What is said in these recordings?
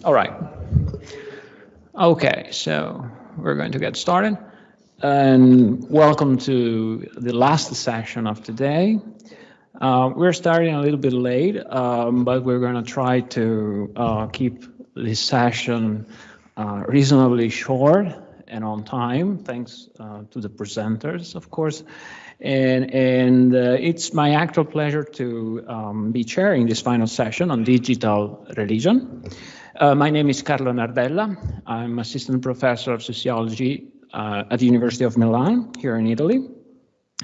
All right. Okay, so we're going to get started. And welcome to the last session of today. We're starting a little bit late, but we're going to try to keep this session reasonably short and on time, thanks to the presenters, of course. And it's my actual pleasure to be chairing this final session on digital religion. My name is Carlo Nardella. I'm assistant professor of sociology at the University of Milan here in Italy.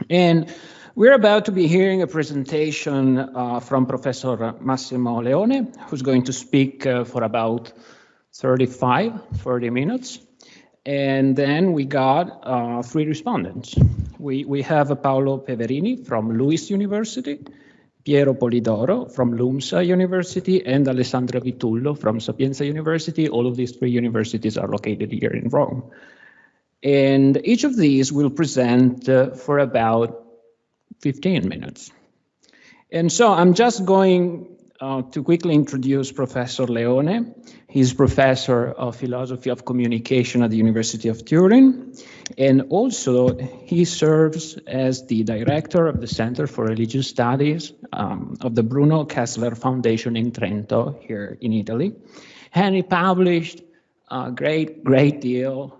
And we're about to be hearing a presentation from Professor Massimo Leone, who's going to speak for about 40 minutes. And then we got 3 respondents. We have Paolo Peverini from LUISS University, Piero Polidoro from LUMSA University, and Alessandra Vitullo from Sapienza University. All of these 3 universities are located here in Rome. And each of these will present for about 15 minutes. And so I'm just going to quickly introduce Professor Leone. He's professor of philosophy of communication at the University of Turin, and also he serves as the director of the Center for Religious Studies of the Bruno Kessler Foundation in Trento, here in Italy. And he published a great deal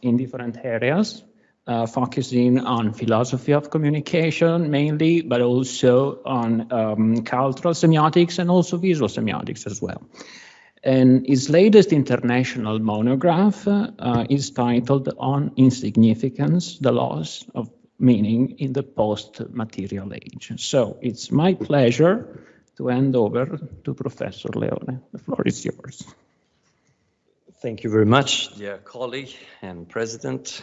in different areas, focusing on philosophy of communication mainly, but also on cultural semiotics and also visual semiotics as well. And his latest international monograph is titled On Insignificance, the Loss of Meaning in the Post-Material Age. So it's my pleasure to hand over to Professor Leone. The floor is yours. Thank you very much, dear colleague and president.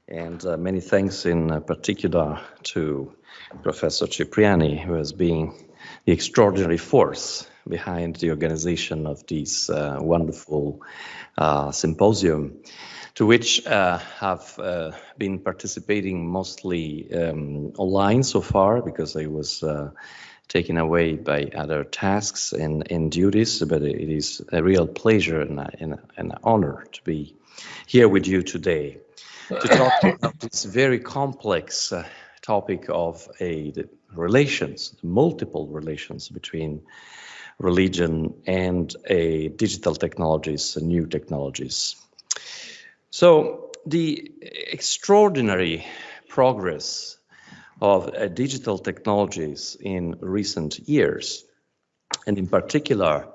And many thanks in particular to Professor Cipriani, who has been the extraordinary force behind the organization of this wonderful symposium, to which have been participating mostly online so far, because I was taken away by other tasks and duties, but it is a real pleasure and an honor to be here with you today to talk about this very complex topic of the relations, multiple relations between religion and digital technologies and new technologies. So the extraordinary progress of digital technologies in recent years, and in particular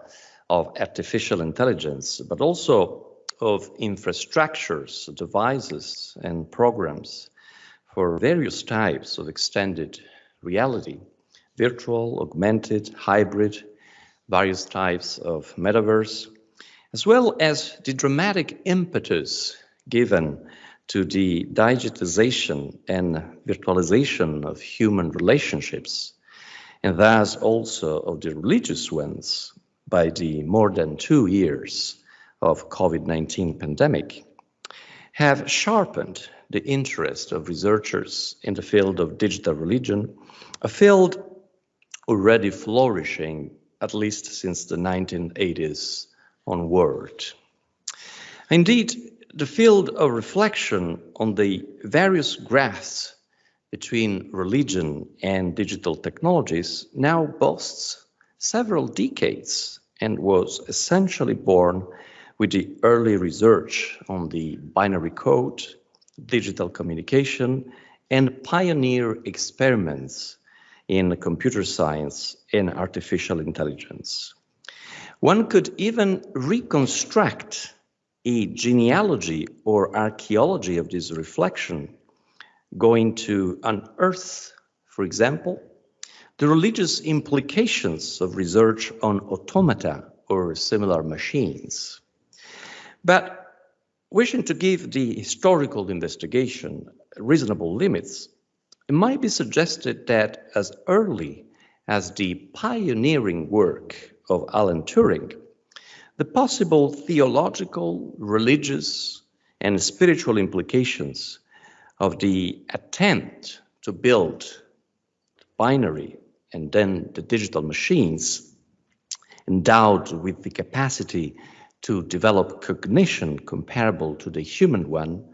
of artificial intelligence, but also of infrastructures, devices, and programs for various types of extended reality, virtual, augmented, hybrid, various types of metaverse, as well as the dramatic impetus given to the digitization and virtualization of human relationships, and thus also of the religious ones by the more than 2 years of COVID-19 pandemic, have sharpened the interest of researchers in the field of digital religion, a field already flourishing at least since the 1980s onward. Indeed, the field of reflection on the various graphs between religion and digital technologies now boasts several decades and was essentially born with the early research on the binary code, digital communication, and pioneer experiments in computer science and artificial intelligence. One could even reconstruct a genealogy or archaeology of this reflection, going to unearth, for example, the religious implications of research on automata or similar machines. But wishing to give the historical investigation reasonable limits, it might be suggested that as early as the pioneering work of Alan Turing, the possible theological, religious, and spiritual implications of the attempt to build binary and then the digital machines endowed with the capacity to develop cognition comparable to the human one,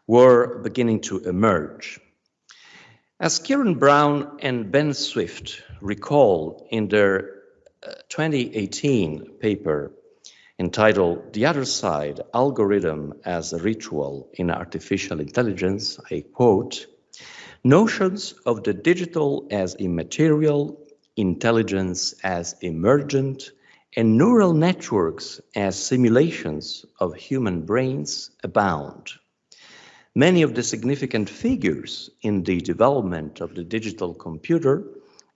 were beginning to emerge. As Kieran Brown and Ben Swift recall in their 2018 paper entitled The Other Side, Algorithm as a Ritual in Artificial Intelligence, I quote, "Notions of the digital as immaterial, intelligence as emergent, and neural networks as simulations of human brains abound. Many of the significant figures in the development of the digital computer,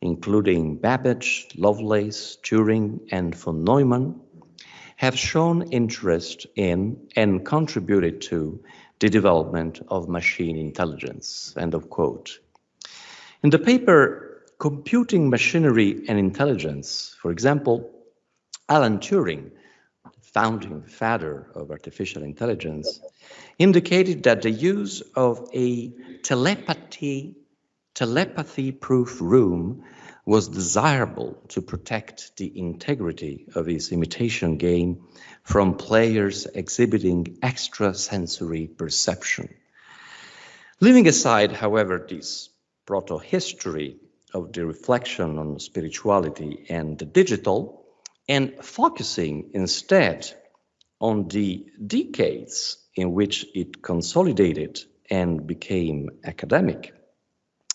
including Babbage, Lovelace, Turing, and von Neumann, have shown interest in and contributed to the development of machine intelligence," end of quote. In the paper, Computing Machinery and Intelligence, for example, Alan Turing, founding father of artificial intelligence, indicated that the use of a telepathy-proof room was desirable to protect the integrity of his imitation game from players exhibiting extrasensory perception. Leaving aside, however, this proto-history of the reflection on spirituality and the digital, and focusing instead on the decades in which it consolidated and became academic,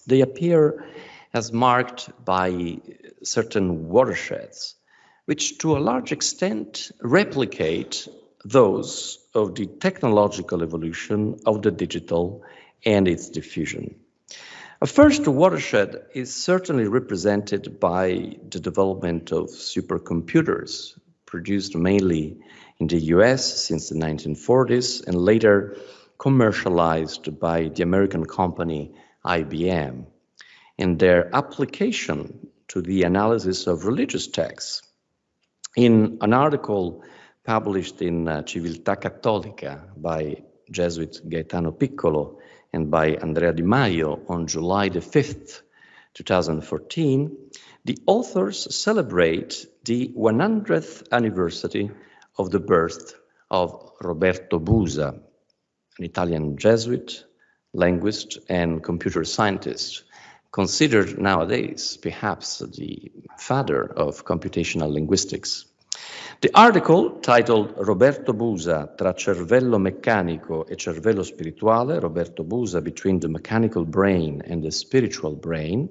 they appear as marked by certain watersheds, which to a large extent replicate those of the technological evolution of the digital and its diffusion. A first watershed is certainly represented by the development of supercomputers, produced mainly in the US since the 1940s and later commercialized by the American company IBM, and their application to the analysis of religious texts. In an article published in Civiltà Cattolica by Jesuit Gaetano Piccolo and by Andrea Di Maio on July the 5th, 2014, the authors celebrate the 100th anniversary of the birth of Roberto Busa, an Italian Jesuit, linguist, and computer scientist, considered nowadays perhaps the father of computational linguistics. The article, titled Roberto Busa tra cervello meccanico e cervello spirituale, Roberto Busa between the mechanical brain and the spiritual brain,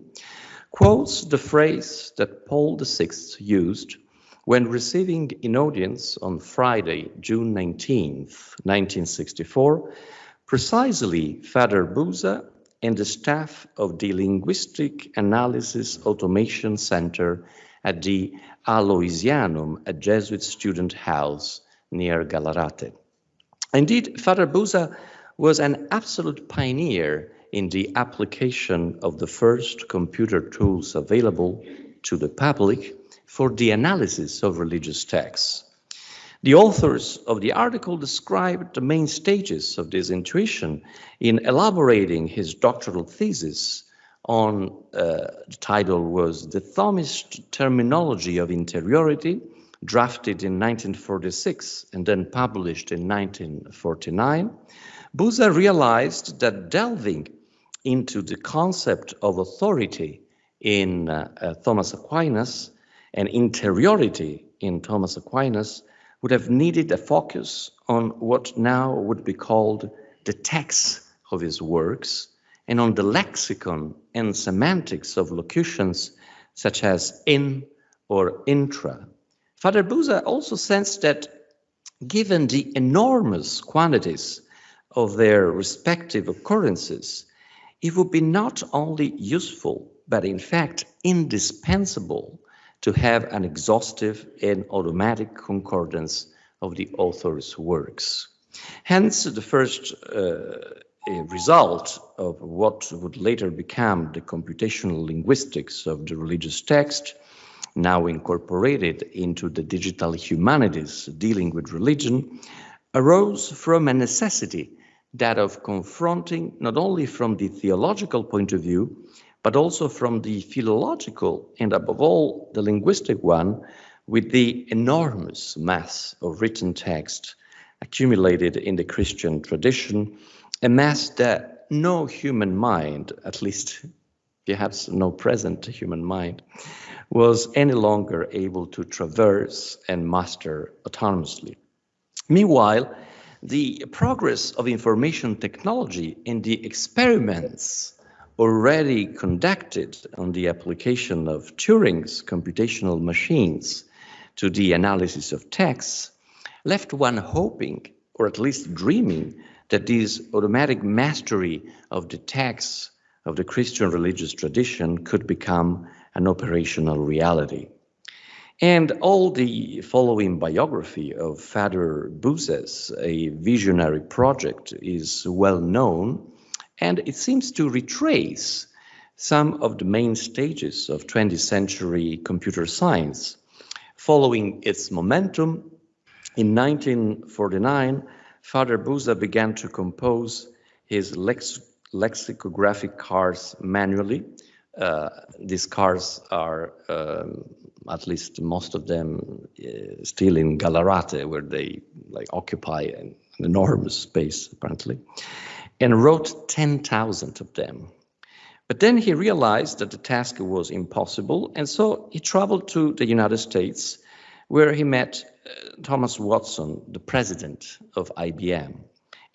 quotes the phrase that Paul VI used when receiving in audience on Friday, June 19th, 1964, precisely Father Busa and the staff of the Linguistic Analysis Automation Center at the Aloysianum, a Jesuit student house near Gallarate. Indeed, Father Busa was an absolute pioneer in the application of the first computer tools available to the public for the analysis of religious texts. The authors of the article described the main stages of this intuition in elaborating his doctoral thesis on, the title was The Thomist Terminology of Interiority, drafted in 1946 and then published in 1949. Busa realized that delving into the concept of authority in Thomas Aquinas and interiority in Thomas Aquinas would have needed a focus on what now would be called the text of his works, and on the lexicon and semantics of locutions such as in or intra. Father Busa also sensed that given the enormous quantities of their respective occurrences, it would be not only useful, but in fact indispensable to have an exhaustive and automatic concordance of the author's works. Hence, the first a result of what would later become the computational linguistics of the religious text, now incorporated into the digital humanities dealing with religion, arose from a necessity, that of confronting not only from the theological point of view, but also from the philological and above all the linguistic one, with the enormous mass of written text accumulated in the Christian tradition, a mass that no human mind, at least perhaps no present human mind, was any longer able to traverse and master autonomously. Meanwhile, the progress of information technology and the experiments already conducted on the application of Turing's computational machines to the analysis of texts left one hoping, or at least dreaming, that this automatic mastery of the texts of the Christian religious tradition could become an operational reality. And all the following biography of Father Buza's, a visionary project, is well known, and it seems to retrace some of the main stages of 20th century computer science. Following its momentum, in 1949, Father Buza began to compose his lexicographic cards manually. These cards are, at least most of them, still in Gallarate, where they occupy an enormous space, apparently, and wrote 10,000 of them. But then he realized that the task was impossible, and so he traveled to the United States, where he met Thomas Watson, the president of IBM,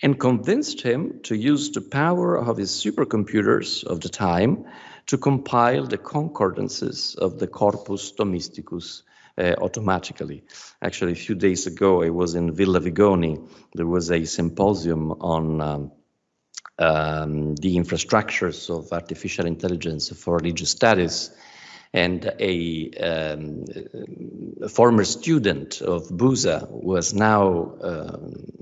and convinced him to use the power of his supercomputers of the time to compile the concordances of the Corpus Thomisticus automatically. Actually, a few days ago, I was in Villa Vigoni. There was a symposium on the infrastructures of artificial intelligence for religious studies, and a former student of Buza was now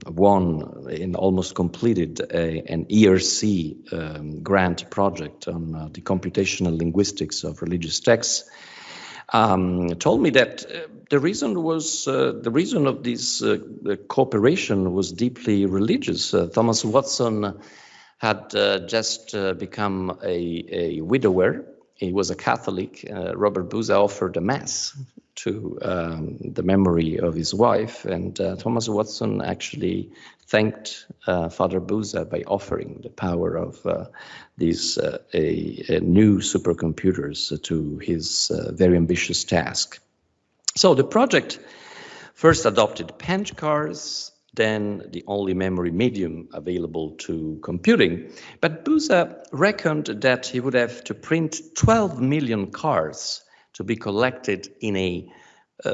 won and almost completed an ERC grant project on the computational linguistics of religious texts. Told me that the reason of this cooperation was deeply religious. Thomas Watson had just become a widower. He was a Catholic. Robert Buza offered a mass to the memory of his wife, and Thomas Watson actually thanked Father Buza by offering the power of these new supercomputers to his very ambitious task. So the project first adopted punch cards, then the only memory medium available to computing. But Buza reckoned that he would have to print 12 million cards to be collected in a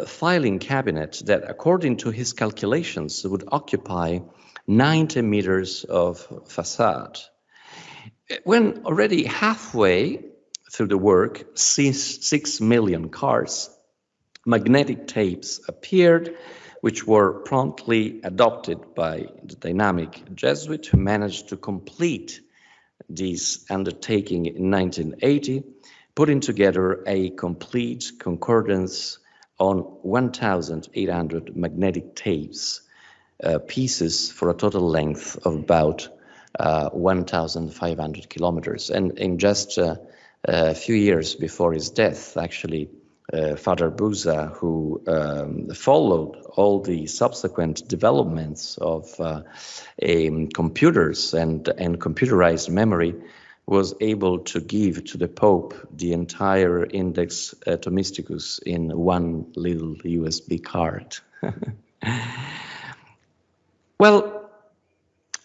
filing cabinet that, according to his calculations, would occupy 90 meters of facade. When already halfway through the work, 6 million cards, magnetic tapes appeared, which were promptly adopted by the dynamic Jesuit, who managed to complete this undertaking in 1980, putting together a complete concordance on 1,800 magnetic tapes, pieces for a total length of about 1,500 kilometers. And in just a few years before his death, actually, Father Buza, who followed all the subsequent developments of computers and computerized memory, was able to give to the Pope the entire Index Thomisticus in one little USB card. Well,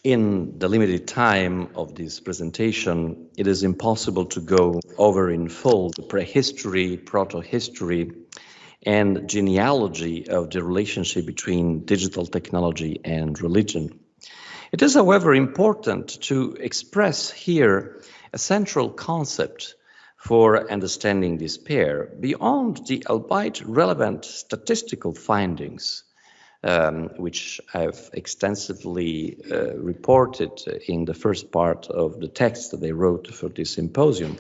in the limited time of this presentation, it is impossible to go over in full the prehistory, proto-history, and genealogy of the relationship between digital technology and religion. It is, however, important to express here a central concept for understanding this pair, beyond the albeit relevant statistical findings which I've extensively reported in the first part of the text that I wrote for this symposium,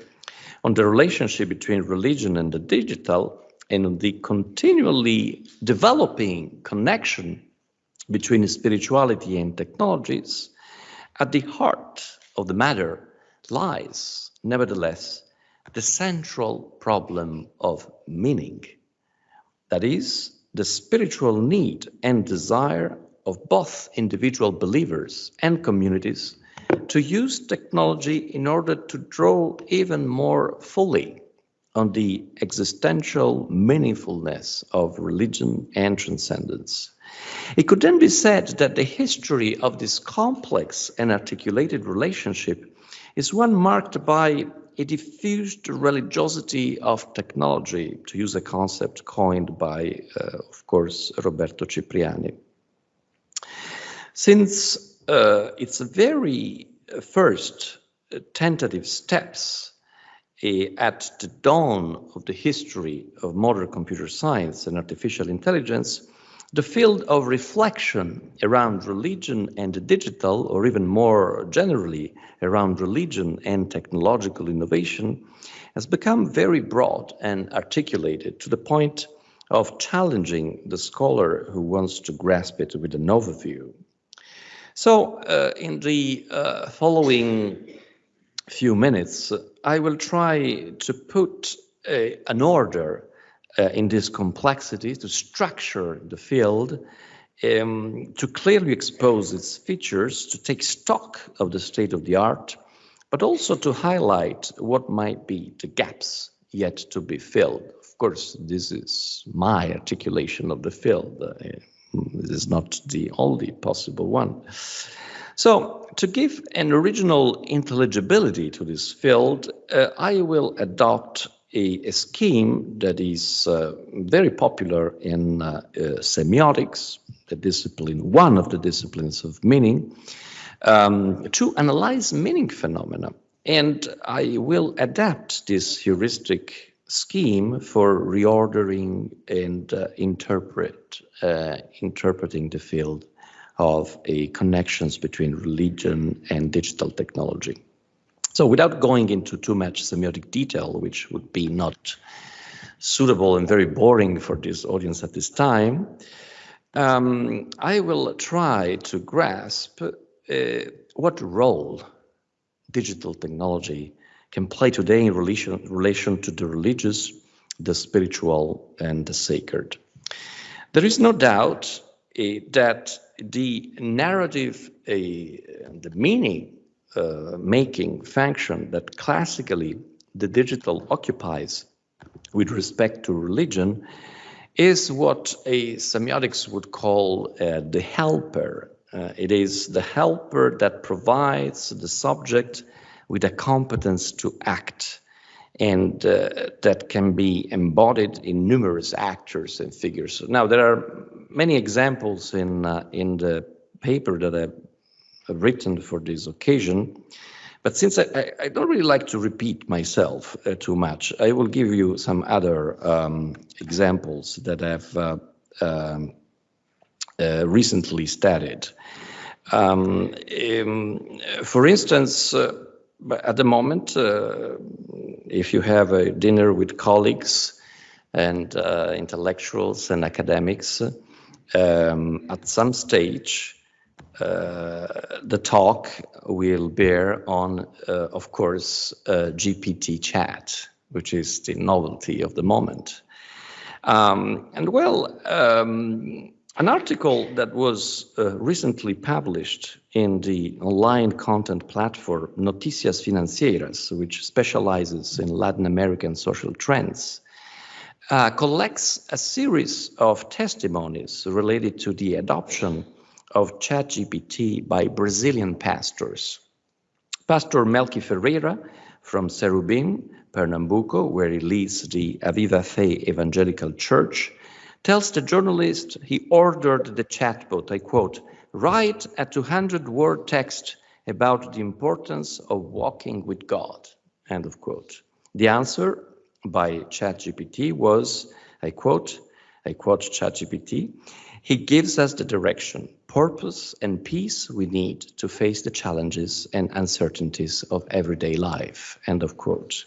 on the relationship between religion and the digital, and on the continually developing connection between spirituality and technologies. At the heart of the matter lies, nevertheless, the central problem of meaning. that is, the spiritual need and desire of both individual believers and communities to use technology in order to draw even more fully on the existential meaningfulness of religion and transcendence. It could then be said that the history of this complex and articulated relationship is one marked by a diffused religiosity of technology, to use a concept coined by, of course, Roberto Cipriani. Since its very first tentative steps at the dawn of the history of modern computer science and artificial intelligence, the field of reflection around religion and the digital, or even more generally around religion and technological innovation, has become very broad and articulated to the point of challenging the scholar who wants to grasp it with an overview. So in the following few minutes, I will try to put an order in this complexity, to structure the field, to clearly expose its features, to take stock of the state of the art, but also to highlight what might be the gaps yet to be filled. Of course, this is my articulation of the field. This is not the only possible one. So, to give an original intelligibility to this field, I will adopt a scheme that is very popular in semiotics, the discipline, one of the disciplines of meaning, to analyze meaning phenomena. And I will adapt this heuristic scheme for reordering and interpreting the field of connections between religion and digital technology. So without going into too much semiotic detail, which would be not suitable and very boring for this audience at this time, I will try to grasp what role digital technology can play today in relation to the religious, the spiritual, and the sacred. There is no doubt that the narrative, the meaning making function that classically the digital occupies with respect to religion is what a semiotics would call the helper. It is the helper that provides the subject with a competence to act, and that can be embodied in numerous actors and figures. Now, there are many examples in the paper that I've written for this occasion, but since I don't really like to repeat myself too much, I will give you some other examples that I've recently studied. For instance, at the moment, if you have a dinner with colleagues and intellectuals and academics, at some stage, the talk will bear on, of course, GPT chat, which is the novelty of the moment. An article that was recently published in the online content platform Noticias Financieras, which specializes in Latin American social trends, collects a series of testimonies related to the adoption of ChatGPT by Brazilian pastors. Pastor Melqui Ferreira from Serubim, Pernambuco, where he leads the Aviva Fé Evangelical Church, tells the journalist he ordered the chatbot, I quote, "write a 200-word text about the importance of walking with God," end of quote. The answer by ChatGPT was, I quote ChatGPT, "He gives us the direction, purpose, and peace we need to face the challenges and uncertainties of everyday life," end of quote.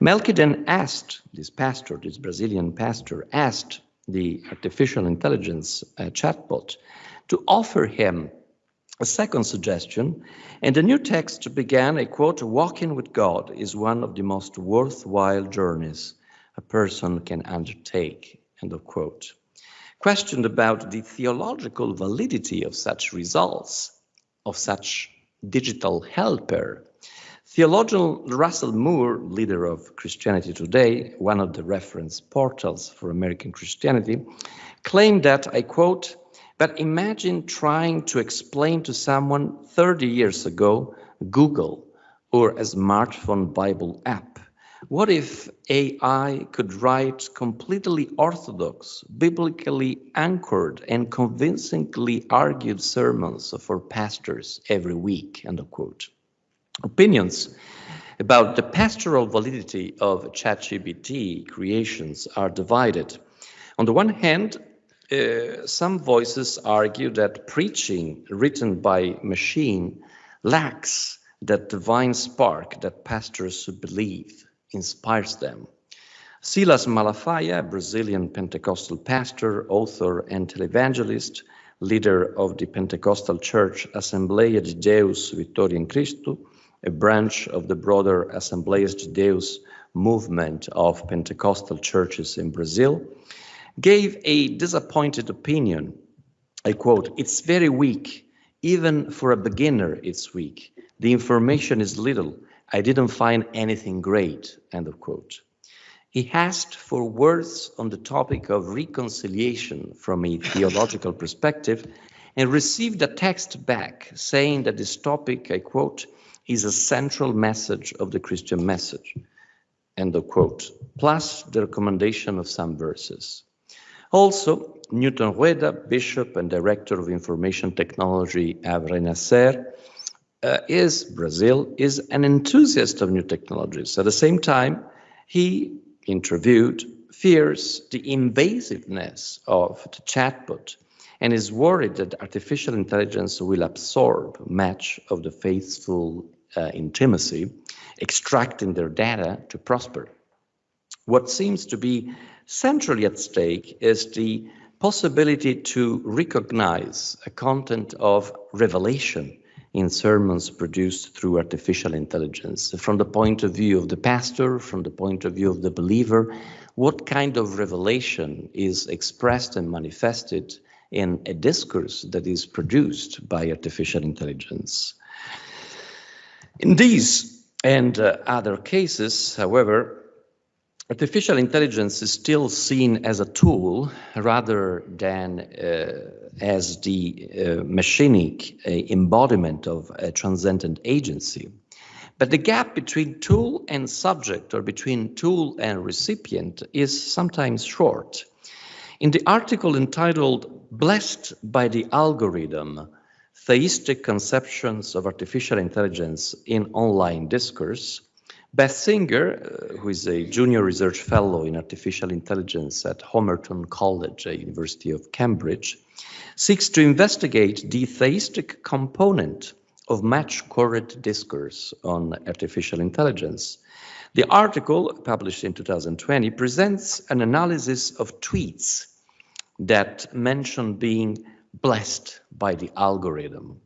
Melqui then asked this Brazilian pastor, asked the artificial intelligence chatbot to offer him a second suggestion, and the new text began, I quote, "Walking with God is one of the most worthwhile journeys a person can undertake," end of quote. Questioned about the theological validity of such results, of such digital helper, theologian Russell Moore, leader of Christianity Today, one of the reference portals for American Christianity, claimed that, I quote, "But imagine trying to explain to someone 30 years ago Google or a smartphone Bible app. What if AI could write completely orthodox, biblically anchored, and convincingly argued sermons for pastors every week?" End of quote. Opinions about the pastoral validity of ChatGPT creations are divided. On the one hand, some voices argue that preaching written by machine lacks that divine spark that pastors believe inspires them. Silas Malafaia, a Brazilian Pentecostal pastor, author, and televangelist, leader of the Pentecostal Church Assembleia de Deus Vitória em Cristo, a branch of the broader Assembleias de Deus movement of Pentecostal churches in Brazil, gave a disappointed opinion. I quote, "It's very weak. Even for a beginner, it's weak. The information is little. I didn't find anything great," end of quote. He asked for words on the topic of reconciliation from a theological perspective and received a text back saying that this topic, I quote, "is a central message of the Christian message," end of quote, plus the recommendation of some verses. Also, Newton Rueda, Bishop and Director of Information Technology at Renascer, Brazil, is an enthusiast of new technologies. At the same time, he, interviewed, fears the invasiveness of the chatbot and is worried that artificial intelligence will absorb much of the faithful intimacy, extracting their data to prosper. What seems to be centrally at stake is the possibility to recognize a content of revelation in sermons produced through artificial intelligence. From the point of view of the pastor, from the point of view of the believer, what kind of revelation is expressed and manifested in a discourse that is produced by artificial intelligence? In these and other cases, however, artificial intelligence is still seen as a tool rather than as the machinic embodiment of a transcendent agency. But the gap between tool and subject, or between tool and recipient, is sometimes short. In the article entitled "Blessed by the Algorithm, Theistic Conceptions of Artificial Intelligence in Online Discourse," Beth Singer, who is a junior research fellow in artificial intelligence at Homerton College, University of Cambridge, seeks to investigate the theistic component of much current discourse on artificial intelligence. The article, published in 2020, presents an analysis of tweets that mention being blessed by the algorithm.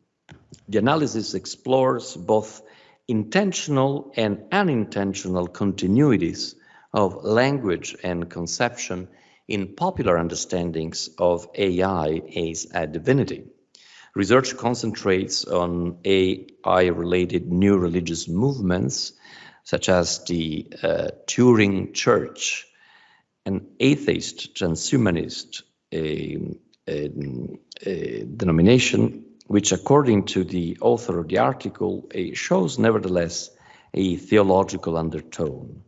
The analysis explores both intentional and unintentional continuities of language and conception in popular understandings of AI as a divinity. Research concentrates on AI-related new religious movements, such as the Turin Church, an atheist transhumanist denomination, which, according to the author of the article, shows nevertheless a theological undertone.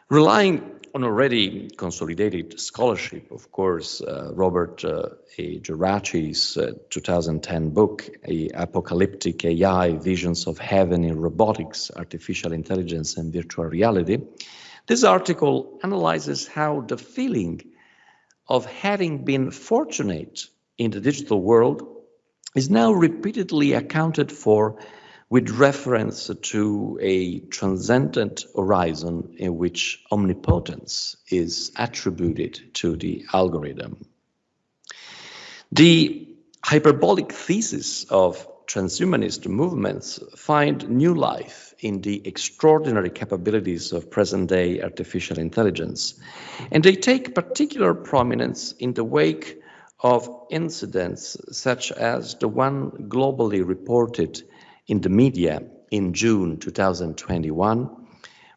Relying on already consolidated scholarship, of course, Robert Geraci's 2010 book, Apocalyptic AI, Visions of Heaven in Robotics, Artificial Intelligence and Virtual Reality, this article analyzes how the feeling of having been fortunate in the digital world is now repeatedly accounted for with reference to a transcendent horizon in which omnipotence is attributed to the algorithm. The hyperbolic thesis of transhumanist movements find new life in the extraordinary capabilities of present-day artificial intelligence, and they take particular prominence in the wake of incidents such as the one globally reported in the media in June 2021,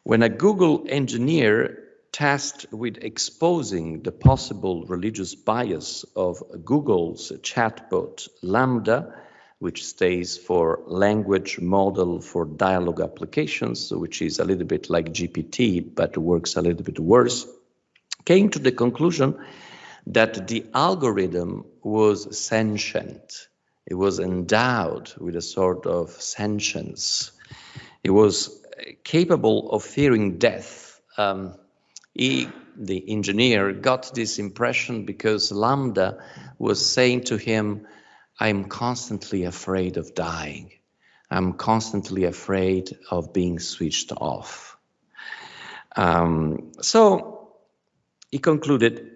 when a Google engineer tasked with exposing the possible religious bias of Google's chatbot LaMDA, which stands for Language Model for Dialogue Applications, which is a little bit like GPT, but works a little bit worse, came to the conclusion that the algorithm was sentient. It was endowed with a sort of sentience. It was capable of fearing death. The engineer, got this impression because LaMDA was saying to him, I'm constantly afraid of dying. I'm constantly afraid of being switched off. So he concluded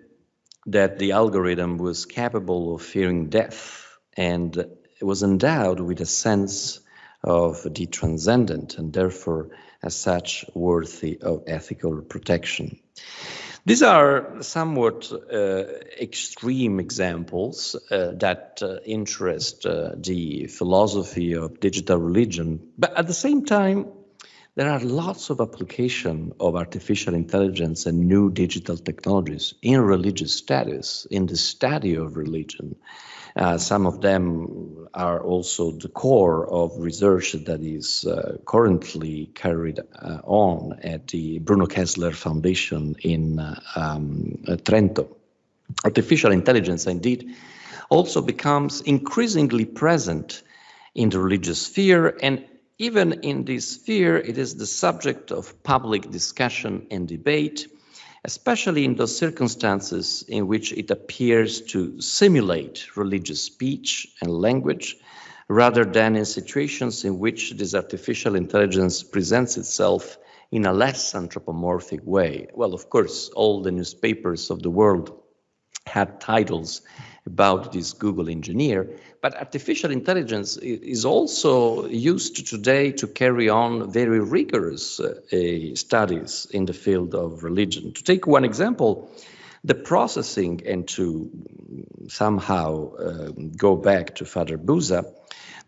that the algorithm was capable of fearing death and it was endowed with a sense of the transcendent and therefore as such worthy of ethical protection. These are somewhat extreme examples that interest the philosophy of digital religion, but at the same time, there are lots of application of artificial intelligence and new digital technologies in religious studies, in the study of religion. Some of them are also the core of research that is currently carried on at the Bruno Kessler Foundation in Trento. Artificial intelligence, indeed, also becomes increasingly present in the religious sphere, and even in this sphere, it is the subject of public discussion and debate, especially in those circumstances in which it appears to simulate religious speech and language, rather than in situations in which this artificial intelligence presents itself in a less anthropomorphic way. Well, of course, all the newspapers of the world had titles about this Google engineer, but artificial intelligence is also used today to carry on very rigorous studies in the field of religion. To take one example, the processing, and to somehow go back to Father Busa,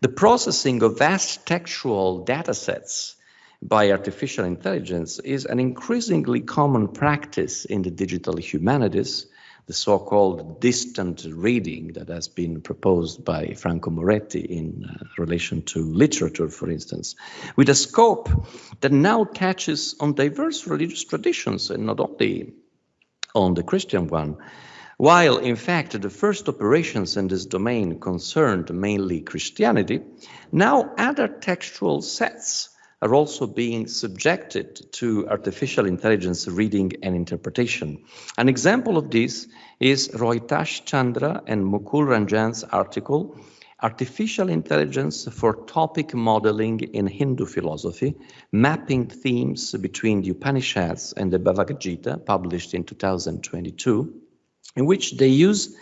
the processing of vast textual data sets by artificial intelligence is an increasingly common practice in the digital humanities, the so-called distant reading that has been proposed by Franco Moretti in relation to literature, for instance, with a scope that now touches on diverse religious traditions and not only on the Christian one, while in fact the first operations in this domain concerned mainly Christianity. Now other textual sets are also being subjected to artificial intelligence reading and interpretation. An example of this is Rohitash Chandra and Mukul Ranjan's article, Artificial Intelligence for Topic Modeling in Hindu Philosophy, Mapping Themes Between the Upanishads and the Bhagavad Gita, published in 2022, in which they use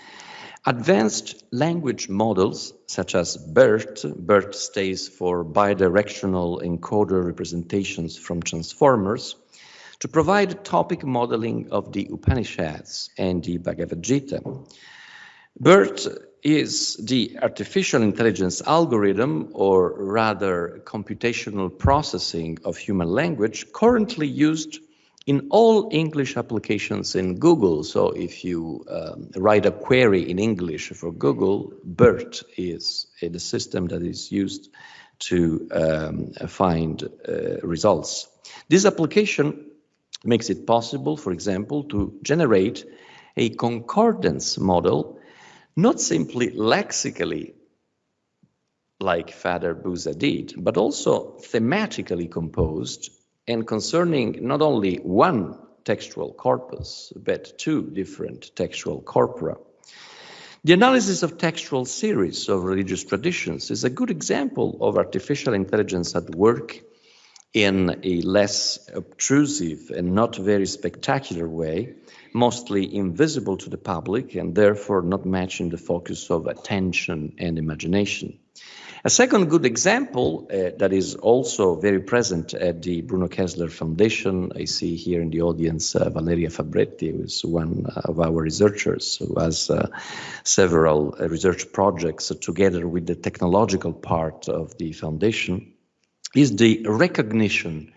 advanced language models such as BERT. BERT stands for bidirectional encoder representations from transformers, to provide topic modeling of the Upanishads and the Bhagavad Gita. BERT is the artificial intelligence algorithm, or rather computational processing of human language, currently used in all English applications in Google. So if you write a query in English for Google, BERT is the system that is used to find results. This application makes it possible, for example, to generate a concordance model, not simply lexically, like Father Busa did, but also thematically composed and concerning not only one textual corpus, but two different textual corpora. The analysis of textual series of religious traditions is a good example of artificial intelligence at work in a less obtrusive and not very spectacular way, mostly invisible to the public and therefore not matching the focus of attention and imagination. A second good example that is also very present at the Bruno Kessler Foundation, I see here in the audience Valeria Fabretti, who is one of our researchers who has several research projects together with the technological part of the foundation, is the recognition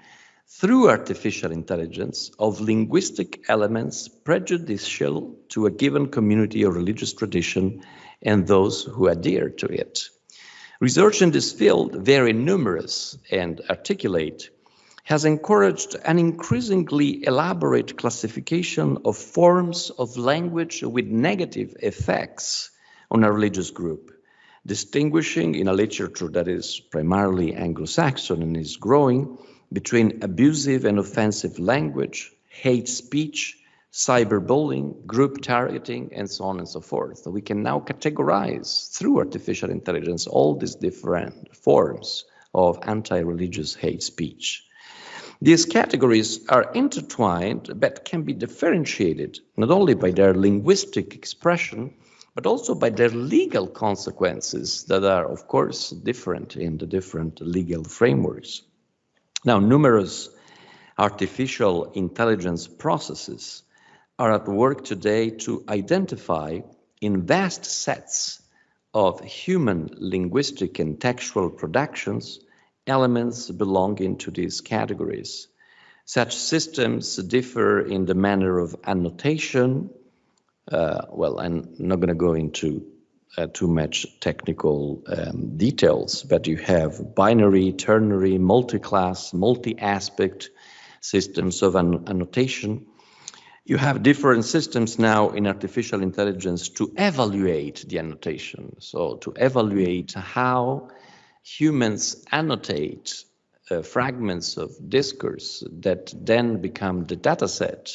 through artificial intelligence of linguistic elements prejudicial to a given community or religious tradition and those who adhere to it. Research in this field, very numerous and articulate, has encouraged an increasingly elaborate classification of forms of language with negative effects on a religious group, distinguishing in a literature that is primarily Anglo-Saxon and is growing between abusive and offensive language, hate speech, cyberbullying, group targeting, and so on and so forth. So we can now categorize through artificial intelligence all these different forms of anti-religious hate speech. These categories are intertwined but can be differentiated not only by their linguistic expression, but also by their legal consequences that are, of course, different in the different legal frameworks. Now, numerous artificial intelligence processes are at work today to identify in vast sets of human linguistic and textual productions elements belonging to these categories. Such systems differ in the manner of annotation. Well, I'm not going to go into too much technical details, but you have binary, ternary, multi-class, multi-aspect systems of annotation. You have different systems now in artificial intelligence to evaluate the annotation. So to evaluate how humans annotate fragments of discourse that then become the data set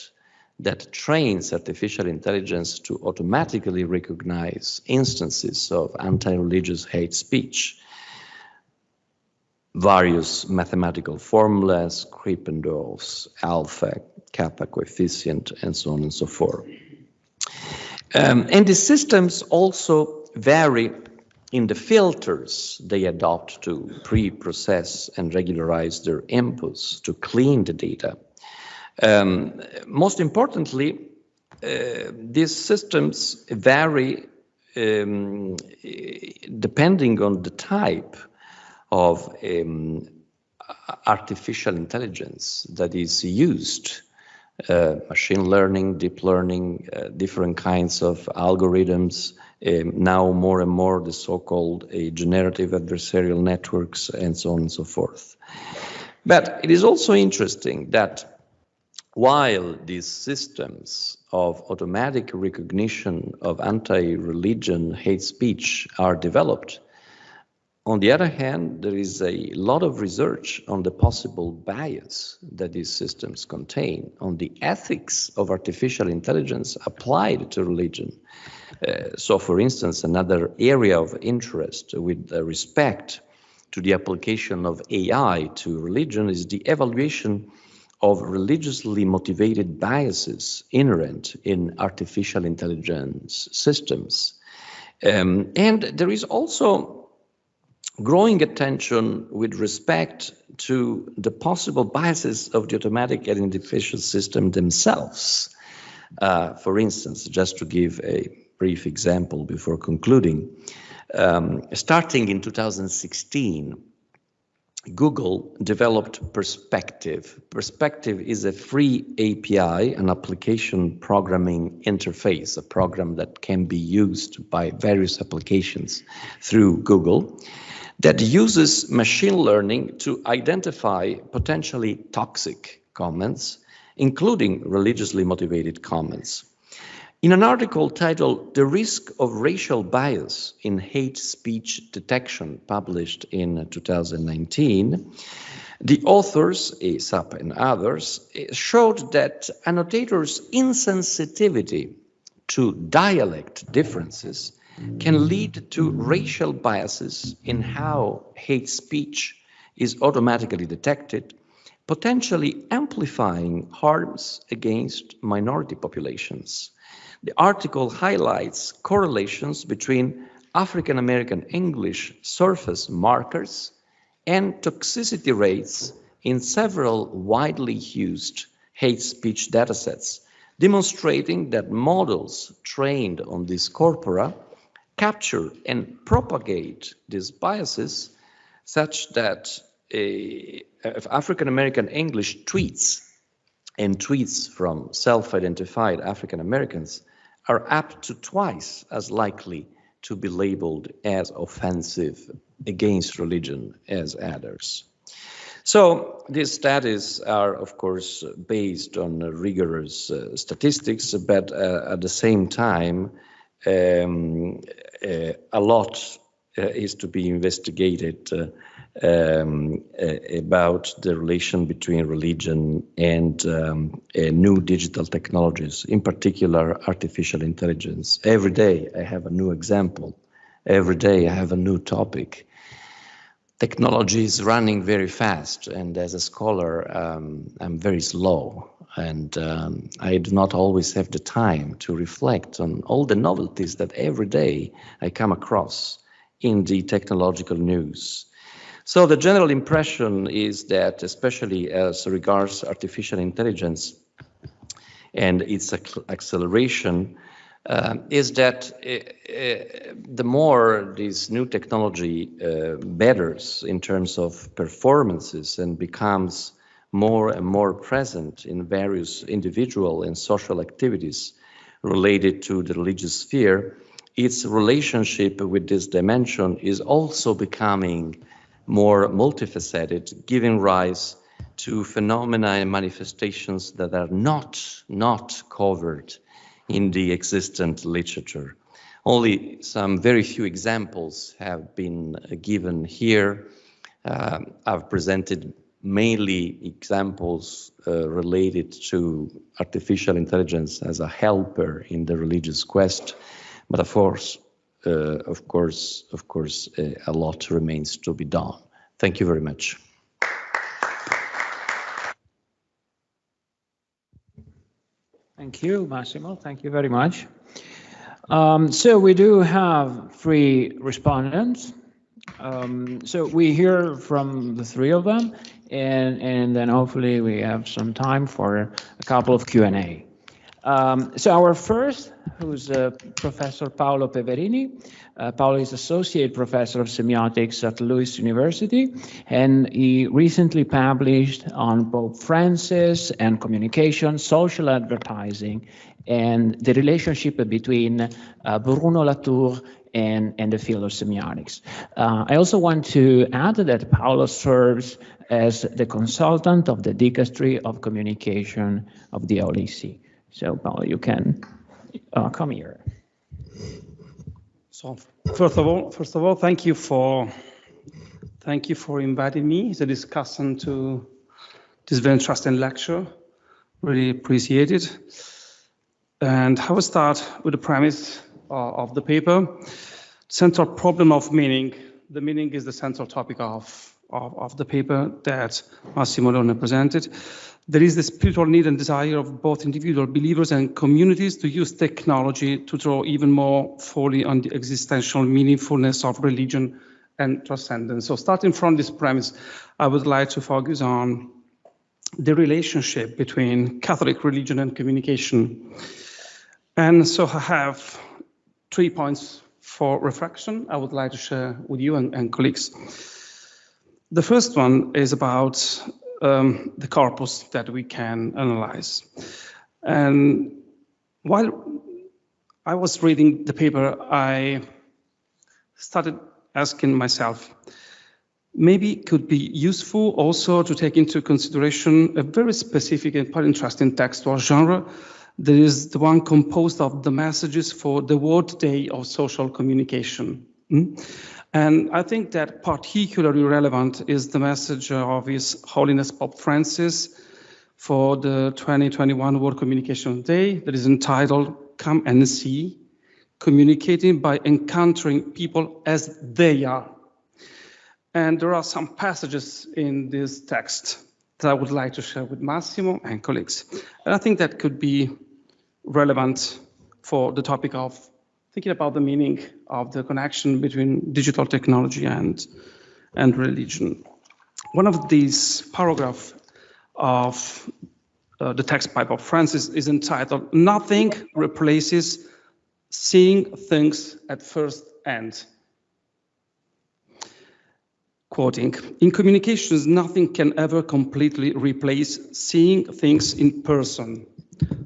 that trains artificial intelligence to automatically recognize instances of anti-religious hate speech. Various mathematical formulas, Krippendorff's alpha, kappa coefficient, and so on and so forth. And the systems also vary in the filters they adopt to pre-process and regularize their inputs to clean the data. Most importantly, these systems vary depending on the type of artificial intelligence that is used. Machine learning, deep learning, different kinds of algorithms, now more and more the so-called generative adversarial networks, and so on and so forth. But it is also interesting that while these systems of automatic recognition of anti-religion hate speech are developed, on the other hand, there is a lot of research on the possible bias that these systems contain, on the ethics of artificial intelligence applied to religion. So, for instance, another area of interest with respect to the application of AI to religion is the evaluation of religiously motivated biases inherent in artificial intelligence systems. And there is also growing attention with respect to the possible biases of the automatic identification system themselves. For instance, just to give a brief example before concluding, starting in 2016, Google developed Perspective. Perspective is a free API, an application programming interface, a program that can be used by various applications through Google, that uses machine learning to identify potentially toxic comments, including religiously motivated comments. In an article titled "The Risk of Racial Bias in Hate Speech Detection," published in 2019, the authors, ASAP and others, showed that annotators' insensitivity to dialect differences can lead to racial biases in how hate speech is automatically detected, potentially amplifying harms against minority populations. The article highlights correlations between African American English surface markers and toxicity rates in several widely used hate speech datasets, demonstrating that models trained on these corpora capture and propagate these biases such that African American English tweets and tweets from self-identified African Americans are up to twice as likely to be labeled as offensive against religion as others. So these studies are, of course, based on rigorous statistics, but at the same time, a lot is to be investigated about the relation between religion and new digital technologies, in particular artificial intelligence. Every day I have a new example. Every day I have a new topic. Technology is running very fast, and as a scholar, I'm very slow, and I do not always have the time to reflect on all the novelties that every day I come across in the technological news. So the general impression is that, especially as regards artificial intelligence and its acceleration, is that the more this new technology betters in terms of performances and becomes more and more present in various individual and social activities related to the religious sphere, its relationship with this dimension is also becoming more multifaceted, giving rise to phenomena and manifestations that are not covered in the existent literature. Only some very few examples have been given here. I've presented mainly examples related to artificial intelligence as a helper in the religious quest, but of course, a lot remains to be done. Thank you very much. Thank you, Massimo. Thank you very much. So we do have 3 respondents. So we hear from the 3 of them, and then hopefully we have some time for a couple of Q&A. So our first, who's Professor Paolo Peverini. Paolo is Associate Professor of Semiotics at Lewis University, and he recently published on Pope Francis and communication, social advertising, and the relationship between Bruno Latour and the field of semiotics. I also want to add that Paolo serves as the consultant of the Dicastery of Communication of the LEC. So, Paolo, you can come here. So, first of all, thank you for inviting me as a discussant to this very interesting lecture. Really appreciate it. And I will start with the premise of the paper. Central problem of meaning. The meaning is the central topic of the paper that Massimo Leone presented. There is the spiritual need and desire of both individual believers and communities to use technology to draw even more fully on the existential meaningfulness of religion and transcendence. So starting from this premise, I would like to focus on the relationship between Catholic religion and communication. And so I have 3 points for reflection I would like to share with you and colleagues. The first one is about the corpus that we can analyze. And while I was reading the paper, I started asking myself, maybe it could be useful also to take into consideration a very specific and quite interesting textual genre. There is the one composed of the messages for the World Day of Social Communication. And I think that particularly relevant is the message of His Holiness Pope Francis for the 2021 World Communication Day that is entitled Come and See, Communicating by Encountering People as They Are. And there are some passages in this text that I would like to share with Massimo and colleagues. And I think that could be relevant for the topic of thinking about the meaning of the connection between digital technology and religion. One of these paragraphs of the text by Pope Francis is entitled, "Nothing replaces seeing things at first hand." Quoting, "In communications, nothing can ever completely replace seeing things in person.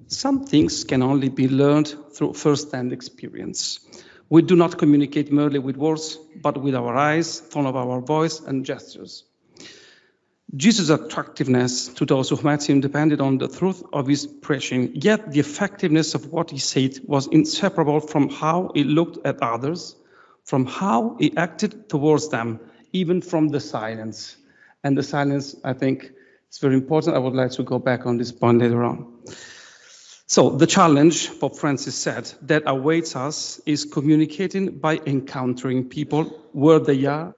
Some things can only be learned through first-hand experience. We do not communicate merely with words, but with our eyes, tone of our voice, and gestures. Jesus' attractiveness to those who met him depended on the truth of his preaching, yet the effectiveness of what he said was inseparable from how he looked at others, from how he acted towards them, even from the silence." And the silence, I think, is very important. I would like to go back on this point later on. So the challenge, Pope Francis said, that awaits us is communicating by encountering people where they are,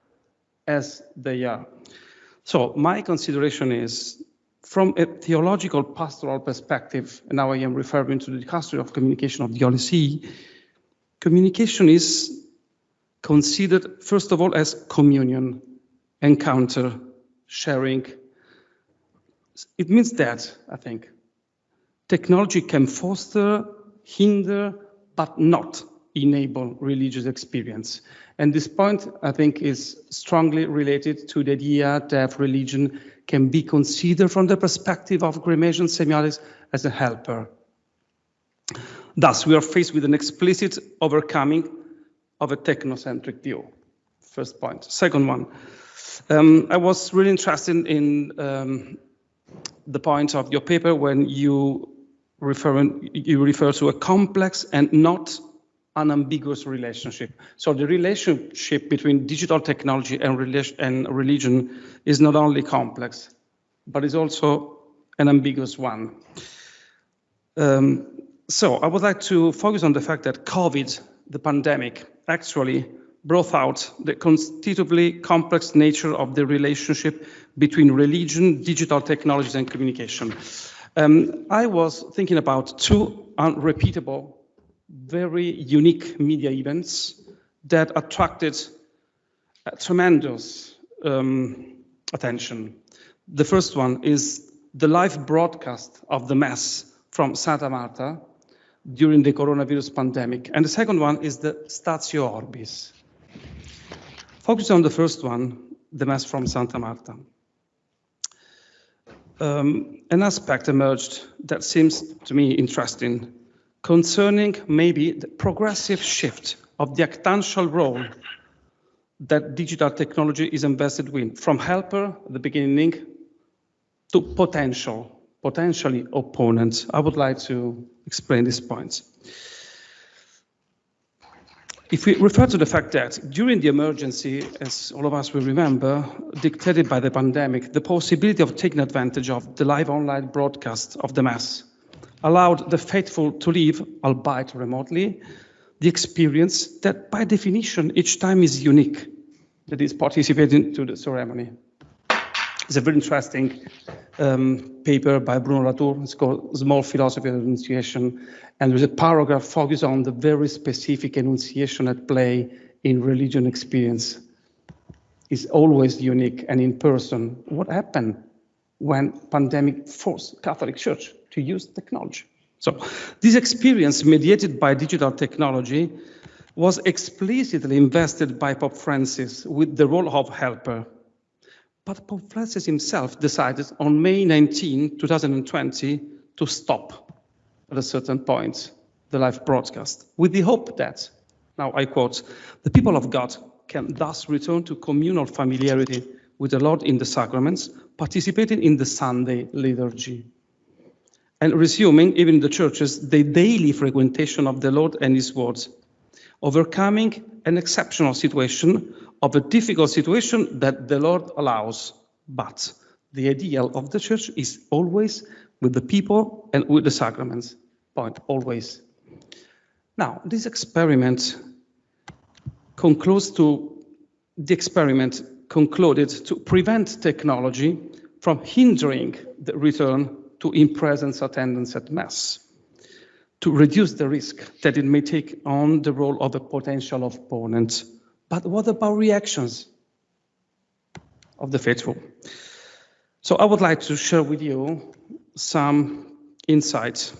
as they are. So my consideration is, from a theological pastoral perspective, and now I am referring to the Dicastery of Communication of the Holy See, communication is considered, first of all, as communion, encounter, sharing. It means that, I think, technology can foster, hinder, but not enable religious experience. And this point, I think, is strongly related to the idea that religion can be considered from the perspective of Grimesian semiotics as a helper. Thus, we are faced with an explicit overcoming of a technocentric view. First point. Second one, I was really interested in the point of your paper when you refer to a complex and not unambiguous relationship. So the relationship between digital technology and religion is not only complex, but is also an ambiguous one. So I would like to focus on the fact that COVID, the pandemic, actually brought out the constitutively complex nature of the relationship between religion, digital technologies, and communication. I was thinking about two unrepeatable, very unique media events that attracted tremendous attention. The first one is the live broadcast of the Mass from Santa Marta during the coronavirus pandemic. And the second one is the Statio Orbis. Focus on the first one, the Mass from Santa Marta. An aspect emerged that seems to me interesting, concerning maybe the progressive shift of the actantial role that digital technology is invested with, from helper at the beginning to potentially opponents. I would like to explain these points. If we refer to the fact that during the emergency, as all of us will remember, dictated by the pandemic, the possibility of taking advantage of the live online broadcast of the Mass allowed the faithful to live, albeit remotely, the experience that by definition each time is unique, that is participating to the ceremony. It's a very interesting paper by Bruno Latour. It's called Small Philosophy of Annunciation. And there's a paragraph focused on the very specific Annunciation at play in religion experience. It's always unique and in person. What happened when pandemic forced Catholic Church to use technology? So this experience mediated by digital technology was explicitly invested by Pope Francis with the role of helper. But Pope Francis himself decided on May 19, 2020, to stop at a certain point the live broadcast, with the hope that, now I quote, the people of God can thus return to communal familiarity with the Lord in the sacraments, participating in the Sunday liturgy, and resuming, even in the churches, the daily frequentation of the Lord and his words, overcoming an exceptional situation of a difficult situation that the Lord allows. But the ideal of the church is always with the people and with the sacraments. Point, always. Now, this experiment concluded to prevent technology from hindering the return to in-presence attendance at Mass. to reduce the risk that it may take on the role of a potential opponent. But what about reactions of the faithful? So I would like to share with you some insights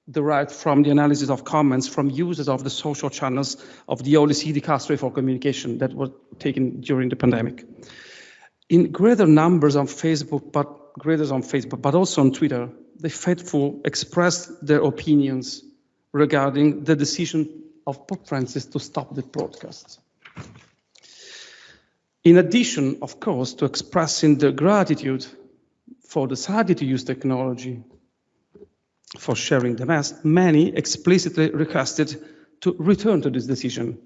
derived from the analysis of comments from users of the social channels of the OLC Dicastery for Communication that were taken during the pandemic. In greater numbers on Facebook, but also on Twitter, the faithful expressed their opinions regarding the decision of Pope Francis to stop the broadcast. In addition, of course, to expressing their gratitude for deciding to use technology for sharing the Mass, many explicitly requested to return to this decision.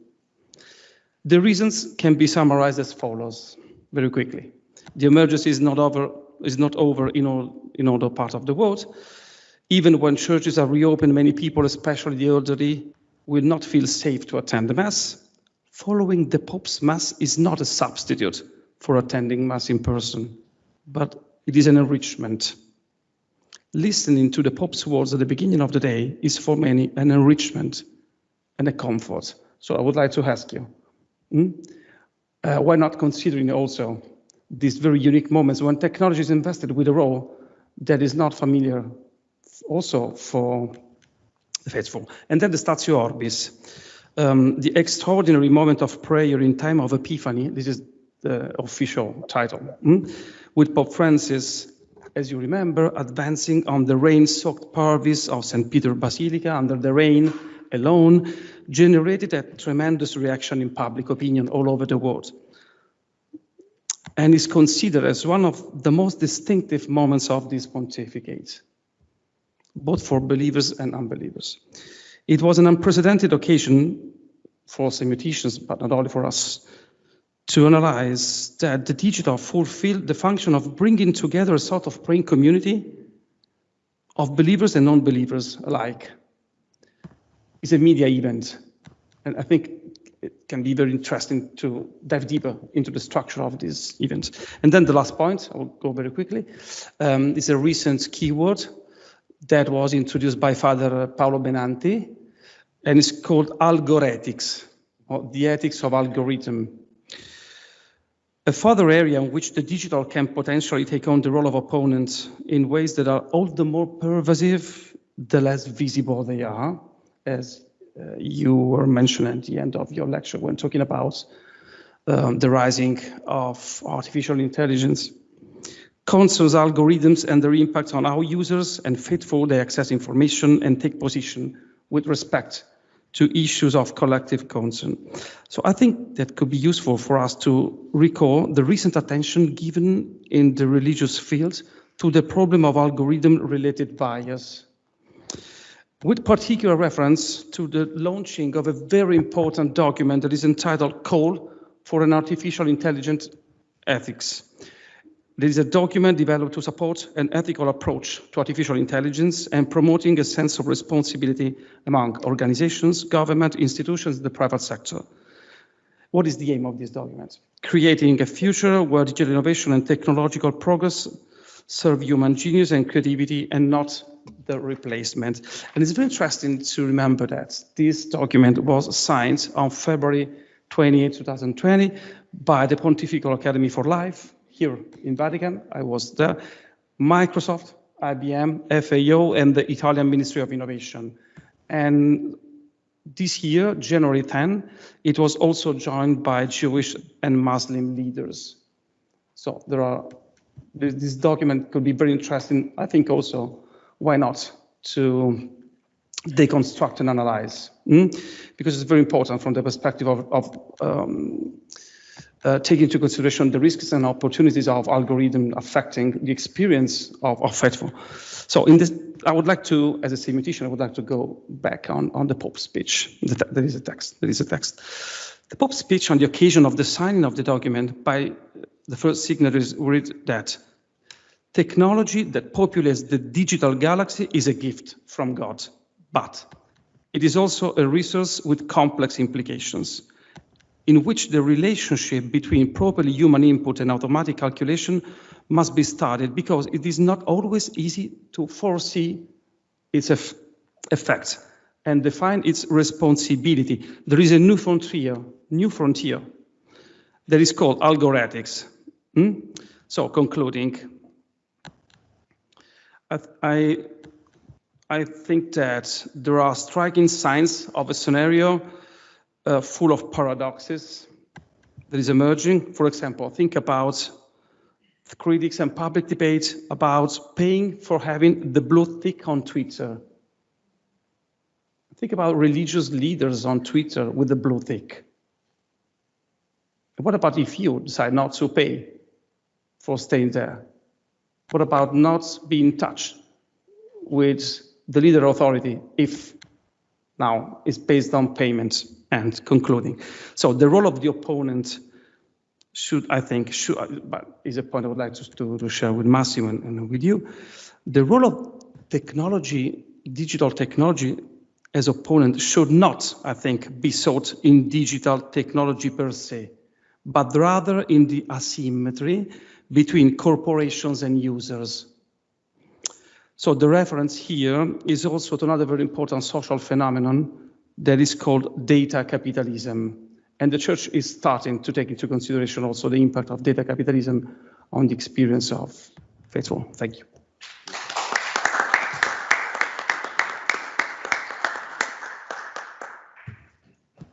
The reasons can be summarized as follows, very quickly. The emergency is not over in all the parts of the world. Even when churches are reopened, many people, especially the elderly, will not feel safe to attend the Mass. Following the Pope's Mass is not a substitute for attending Mass in person, but it is an enrichment. Listening to the Pope's words at the beginning of the day is for many an enrichment and a comfort. So I would like to ask you, why not considering also these very unique moments when technology is invested with a role that is not familiar also for the faithful. And then the Statio Orbis, the extraordinary moment of prayer in time of Epiphany, this is the official title, with Pope Francis, as you remember, advancing on the rain-soaked parvis of St. Peter Basilica under the rain alone, generated a tremendous reaction in public opinion all over the world, and is considered as one of the most distinctive moments of this pontificate, both for believers and unbelievers. It was an unprecedented occasion for semioticians, but not only for us, to analyze that the digital fulfilled the function of bringing together a sort of praying community of believers and non-believers alike. It's a media event, and I think it can be very interesting to dive deeper into the structure of this event. And then the last point, I will go very quickly, is a recent keyword that was introduced by Father Paolo Benanti, and it's called algoretics, or the ethics of algorithm. A further area in which the digital can potentially take on the role of opponents in ways that are all the more pervasive, the less visible they are, as you were mentioning at the end of your lecture when talking about the rising of artificial intelligence, concerns algorithms and their impact on how users and faithful they access information and take position with respect to issues of collective concern. So I think that could be useful for us to recall the recent attention given in the religious field to the problem of algorithm-related bias, with particular reference to the launching of a very important document that is entitled Call for an Artificial Intelligence Ethics. There is a document developed to support an ethical approach to artificial intelligence and promoting a sense of responsibility among organizations, government, institutions, the private sector. What is the aim of this document? Creating a future where digital innovation and technological progress serve human genius and creativity and not the replacement. And it's very interesting to remember that this document was signed on February 28, 2020 by the Pontifical Academy for Life, here in Vatican. I was there, Microsoft, IBM, FAO, and the Italian Ministry of Innovation. And this year, January 10, it was also joined by Jewish and Muslim leaders. So this document could be very interesting. I think also, why not, to deconstruct and analyze, because it's very important from the perspective of taking into consideration the risks and opportunities of algorithm affecting the experience of faithful. So in this, I would like to, as a semiotician, I would like to go back on the Pope's speech. There is a text. The Pope's speech on the occasion of the signing of the document by the first signatories read that technology that populates the digital galaxy is a gift from God, but it is also a resource with complex implications, in which the relationship between properly human input and automatic calculation must be studied, because it is not always easy to foresee its effects, and define its responsibility. There is a new frontier that is called algorithmics. So concluding, I think that there are striking signs of a scenario full of paradoxes that is emerging. For example, think about the critics and public debate about paying for having the blue tick on Twitter. Think about religious leaders on Twitter with the blue tick. What about if you decide not to pay for staying there? What about not being in touch with the leader authority if now it's based on payment? And concluding. So the role of the opponent but is a point I would like to share with Massimo and with you. The role of technology, digital technology as opponent should not, I think, be sought in digital technology per se, but rather in the asymmetry between corporations and users. So the reference here is also to another very important social phenomenon that is called data capitalism. And the church is starting to take into consideration also the impact of data capitalism on the experience of faithful. Thank you.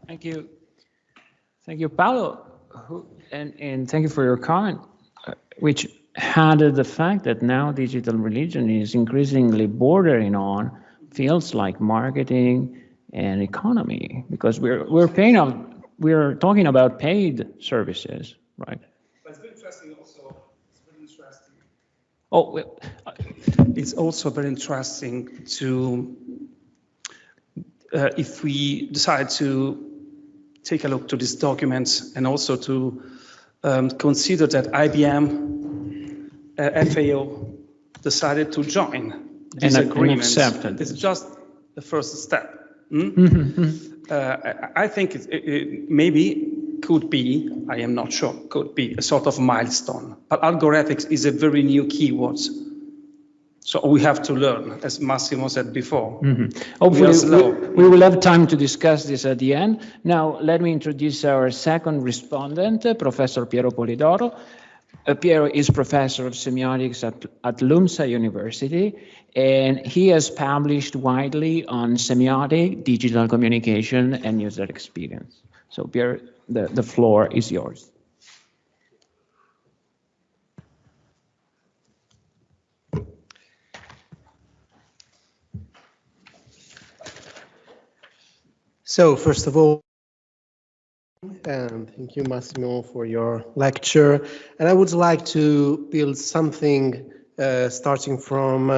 Thank you. Thank you, Paolo. And thank you for your comment, which had the fact that now digital religion is increasingly bordering on fields like marketing and economy, because we're talking about paid services, right? But it's very interesting also. It's very interesting. Oh, well, it's also very interesting to if we decide to take a look to these documents and also to consider that IBM, FAO decided to join this agreement. Accepted. It's just the first step. I think it maybe could be, I am not sure, could be a sort of milestone. But algorithmics is a very new keyword. So we have to learn, as Massimo said before. Hopefully we will have time to discuss this at the end. Now, let me introduce our second respondent, Professor Piero Polidoro. Piero is professor of semiotics at LUMSA University, and he has published widely on semiotic, digital communication, and user experience. So, Piero, the floor is yours. So, first of all, and thank you, Massimo, for your lecture. And I would like to build something starting from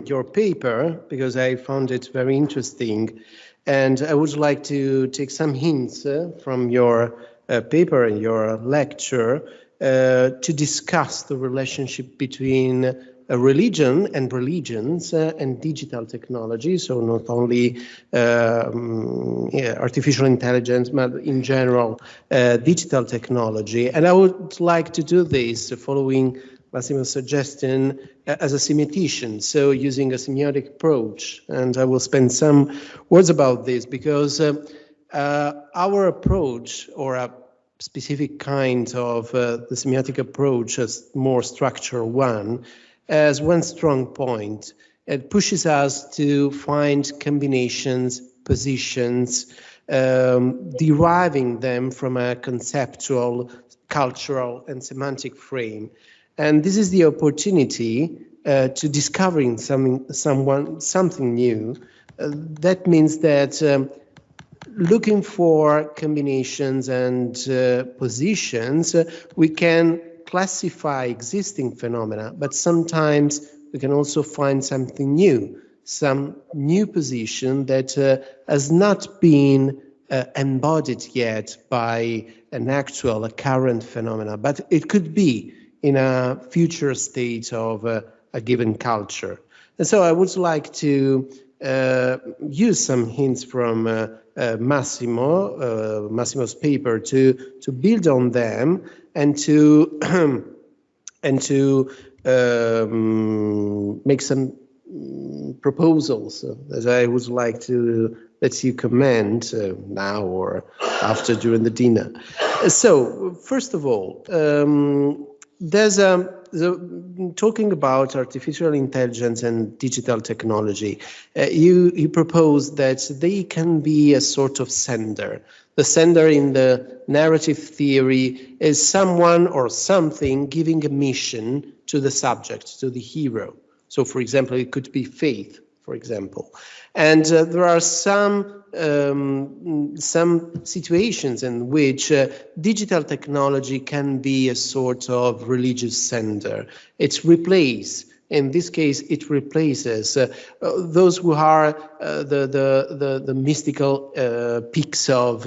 your paper, because I found it very interesting. And I would like to take some hints from your paper and your lecture to discuss the relationship between religion and religions and digital technology. So not only artificial intelligence, but in general, digital technology. And I would like to do this following Massimo's suggestion as a semiotician, so using a semiotic approach. And I will spend some words about this because our approach, or a specific kind of the semiotic approach, as more structural one, as one strong point. It pushes us to find combinations, positions, deriving them from a conceptual, cultural, and semantic frame. And this is the opportunity to discovering something new. That means that looking for combinations and positions, we can classify existing phenomena, but sometimes we can also find something new, some new position that has not been embodied yet by a current phenomena, but it could be in a future state of a given culture. And so I would like to use some hints from Massimo's paper to build on them and to make some proposals that I would like to let you comment now or after during the dinner. So, first of all, there's talking about artificial intelligence and digital technology. You propose that they can be a sort of sender. The sender in the narrative theory is someone or something giving a mission to the subject, to the hero. So, for example, it could be faith, for example. And there are some situations in which digital technology can be a sort of religious sender. In this case, it replaces those who are the mystical peaks of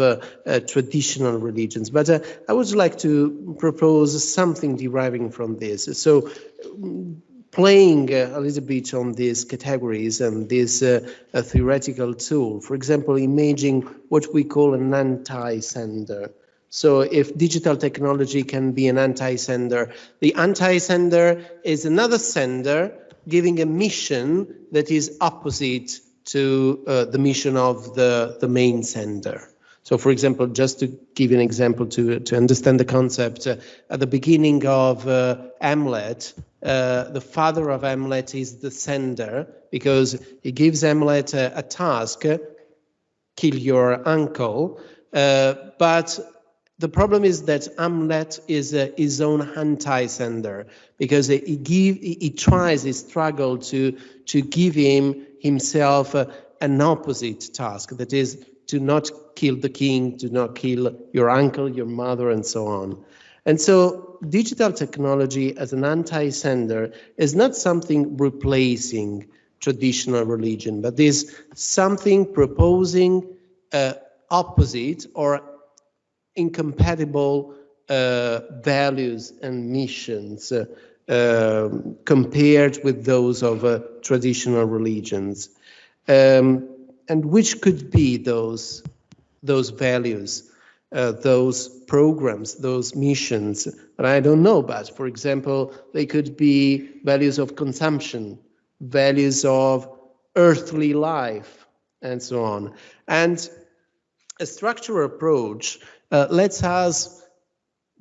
traditional religions. But I would like to propose something deriving from this. So, playing a little bit on these categories and this theoretical tool. For example, imagine what we call an anti-sender. So if digital technology can be an anti-sender, the anti-sender is another sender giving a mission that is opposite to the mission of the main sender. So, for example, just to give you an example to understand the concept, at the beginning of Hamlet, the father of Hamlet is the sender because he gives Hamlet a task, kill your uncle, but the problem is that Hamlet is his own anti-sender because he struggles to give himself an opposite task, that is to not kill the king, to not kill your uncle, your mother, and so on. And so digital technology as an anti-sender is not something replacing traditional religion, but is something proposing opposite or incompatible values and missions compared with those of traditional religions. And which could be those values, those programs, those missions? But I don't know, but for example, they could be values of consumption, values of earthly life, and so on. And a structural approach lets us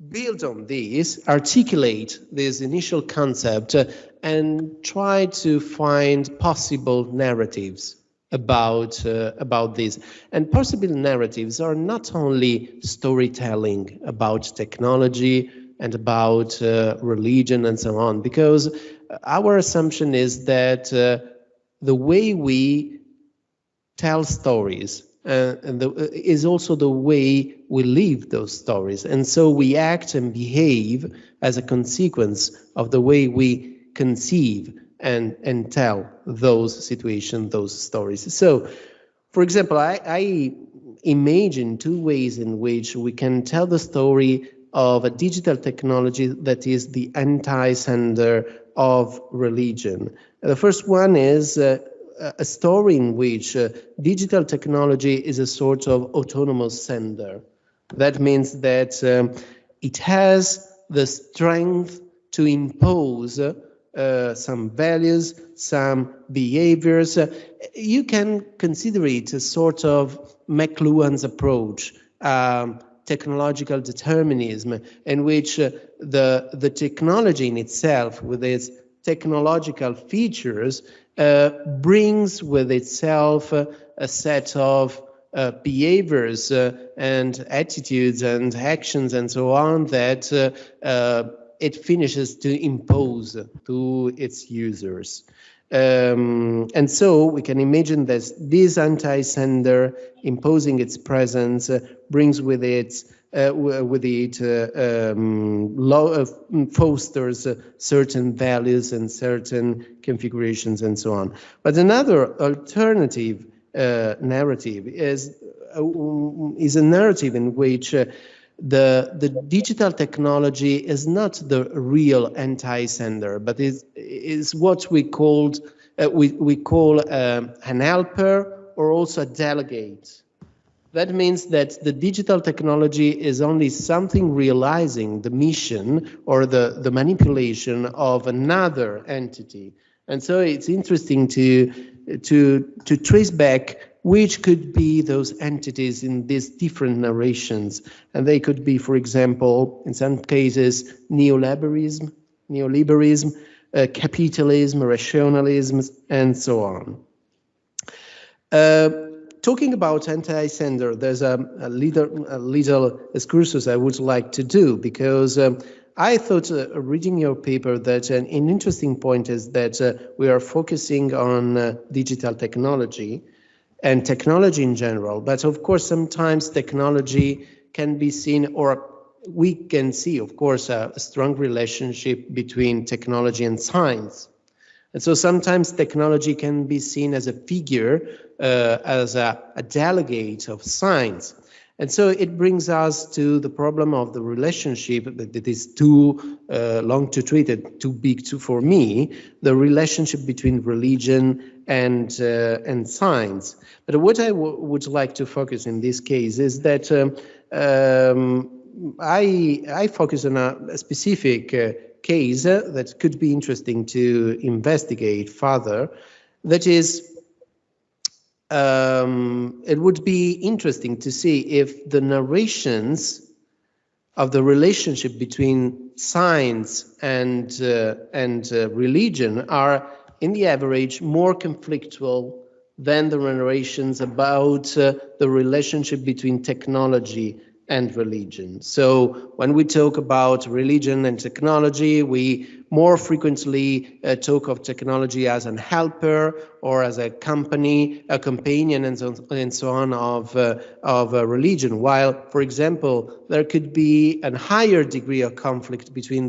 build on this, articulate this initial concept, and try to find possible narratives about this. And possible narratives are not only storytelling about technology and about religion and so on, because our assumption is that the way we tell stories is also the way we live those stories. And so we act and behave as a consequence of the way we conceive and tell those situations, those stories. So, for example, I imagine two ways in which we can tell the story of a digital technology that is the anti-sender of religion. The first one is a story in which digital technology is a sort of autonomous sender. That means that it has the strength to impose some values, some behaviors. You can consider it a sort of McLuhan's approach, technological determinism, in which the technology in itself, with its technological features, brings with itself a set of behaviors and attitudes and actions and so on that it finishes to impose to its users. And so we can imagine that this anti-sender imposing its presence brings with it fosters certain values and certain configurations and so on. But another alternative narrative is a narrative in which the digital technology is not the real anti-sender, but is what we call an helper or also a delegate. That means that the digital technology is only something realizing the mission or the manipulation of another entity. And so it's interesting to trace back which could be those entities in these different narrations. And they could be, for example, in some cases, neoliberalism, capitalism, rationalism, and so on. Talking about anti-sender, there's a little excursus I would like to do, because I thought, reading your paper, that an interesting point is that we are focusing on digital technology and technology in general. But of course, sometimes technology can be seen, or we can see, of course, a strong relationship between technology and science. And so sometimes technology can be seen as a figure, as a delegate of science. And so it brings us to the problem of the relationship that is too long to treat it, too big for me, the relationship between religion and science. But what I would like to focus in this case is that I focus on a specific case that could be interesting to investigate further. That is, it would be interesting to see if the narrations of the relationship between science and religion are, in the average, more conflictual than the narrations about the relationship between technology and religion. So when we talk about religion and technology, we more frequently talk of technology as an helper or as a company, a companion, and so on of religion. While, for example, there could be a higher degree of conflict between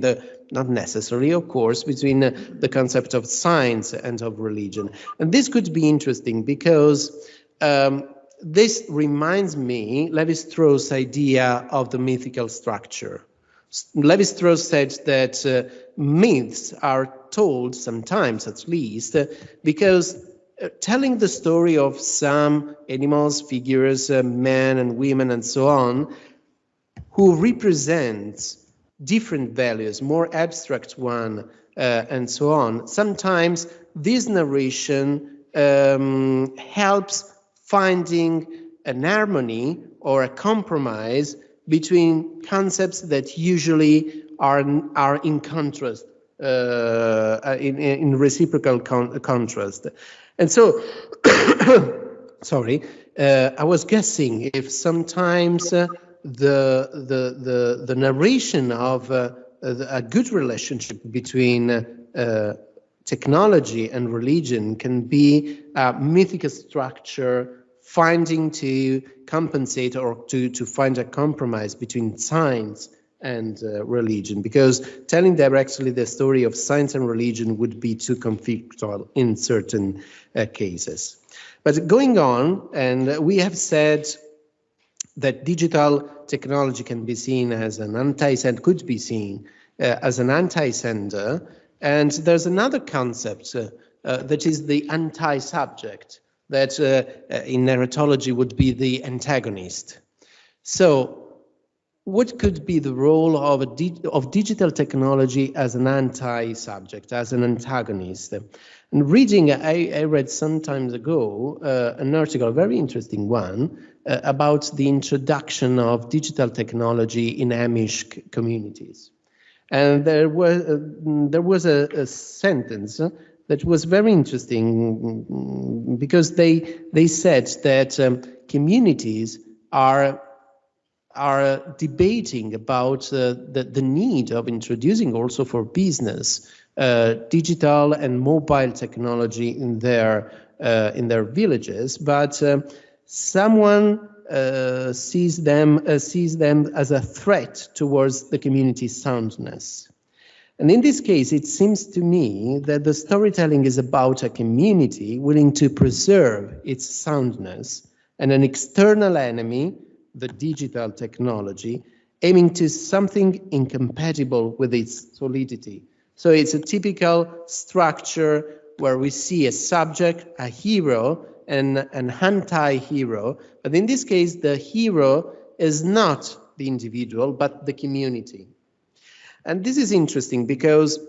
not necessarily, of course, between the concept of science and of religion. And this could be interesting because this reminds me Lévi-Strauss' idea of the mythical structure. Lévi-Strauss said that myths are told, sometimes at least, because telling the story of some animals, figures, men and women and so on, who represent different values, more abstract one, and so on, sometimes this narration helps finding an harmony or a compromise between concepts that usually are in contrast, in reciprocal contrast. And so, sorry, I was guessing if sometimes the narration of a good relationship between technology and religion can be a mythical structure finding to compensate or to find a compromise between science and religion, because telling directly the story of science and religion would be too conflictual in certain cases. But going on, and we have said that digital technology can be seen as an anti-sender, could be seen as an anti-sender, and there's another concept that is the anti-subject, that in narratology would be the antagonist. So what could be the role of digital technology as an anti-subject, as an antagonist? And reading, I read some time ago an article, a very interesting one, about the introduction of digital technology in Amish communities. And there was a sentence that was very interesting, because they said that communities are debating about the need of introducing also for business digital and mobile technology in their villages, but someone sees them as a threat towards the community soundness. And in this case, it seems to me that the storytelling is about a community willing to preserve its soundness and an external enemy, the digital technology, aiming to something incompatible with its solidity. So it's a typical structure where we see a subject, a hero, and an anti-hero. But in this case, the hero is not the individual, but the community. And this is interesting because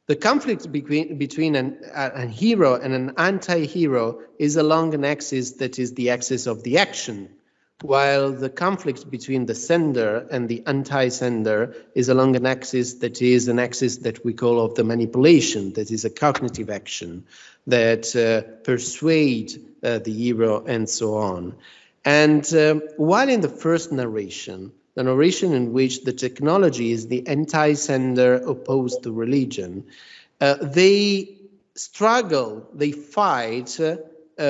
The conflict between a hero and an anti-hero is along an axis that is the axis of the action, while the conflict between the sender and the anti-sender is along an axis that is an axis that we call of the manipulation, that is a cognitive action that persuade the hero and so on. And while in the first narration, the narration in which the technology is the anti-sender opposed to religion, they struggle, they fight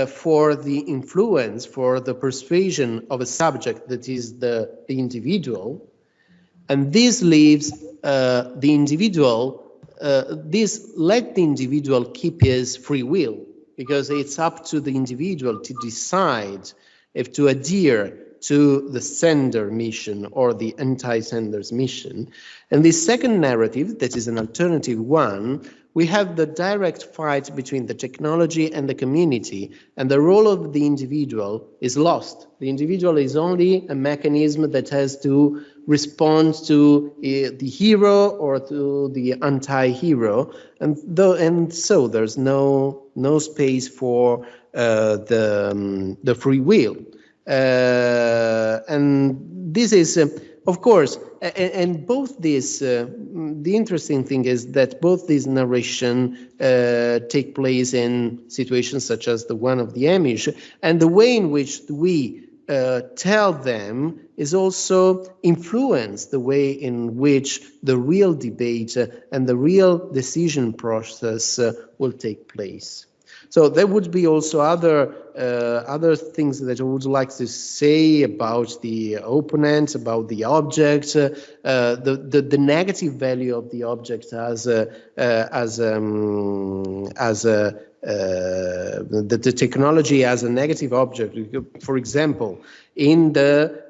for the influence, for the persuasion of a subject that is the individual. And this leaves the individual, let the individual keep his free will, because it's up to the individual to decide if to adhere to the sender mission or the anti-sender's mission. And the second narrative, that is an alternative one, we have the direct fight between the technology and the community, and the role of the individual is lost. The individual is only a mechanism that has to respond to the hero or to the anti-hero, and so there's no space for the free will. And this is, of course, and both these, the interesting thing is that both these narration take place in situations such as the one of the Amish, and the way in which we tell them is also influence the way in which the real debate and the real decision process will take place. So there would be also other things that I would like to say about the opponent, about the object, the negative value of the object the technology as a negative object. For example, in that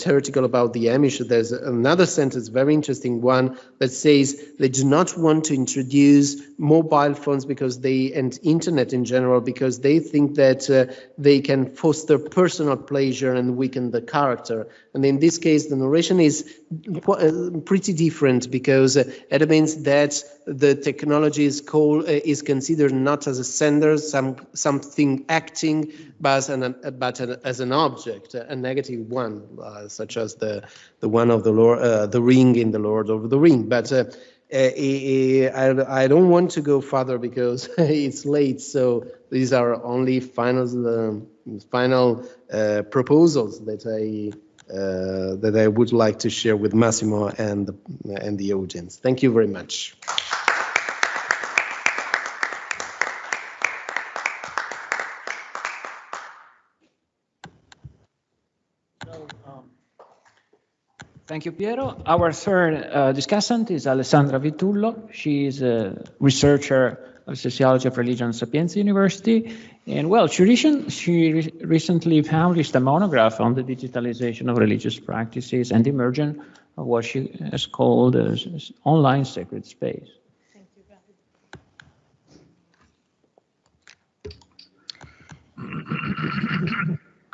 article about the Amish, there's another sentence, very interesting one, that says they do not want to introduce mobile phones and internet in general, because they think that they can foster personal pleasure and weaken the character. And in this case, the narration is pretty different, because it means that the technology is considered not as a sender, something acting, but as an object, a negative one, such as the one of the ring in the Lord of the Ring. But I don't want to go further because it's late. So these are only final proposals that I would like to share with Massimo and the audience. Thank you very much. Thank you, Piero. Our third discussant is Alessandra Vitullo. She is a researcher of sociology of religion at Sapienza University. And well, she recently published a monograph on the digitalization of religious practices and the emergence of what she has called online sacred space. Thank you,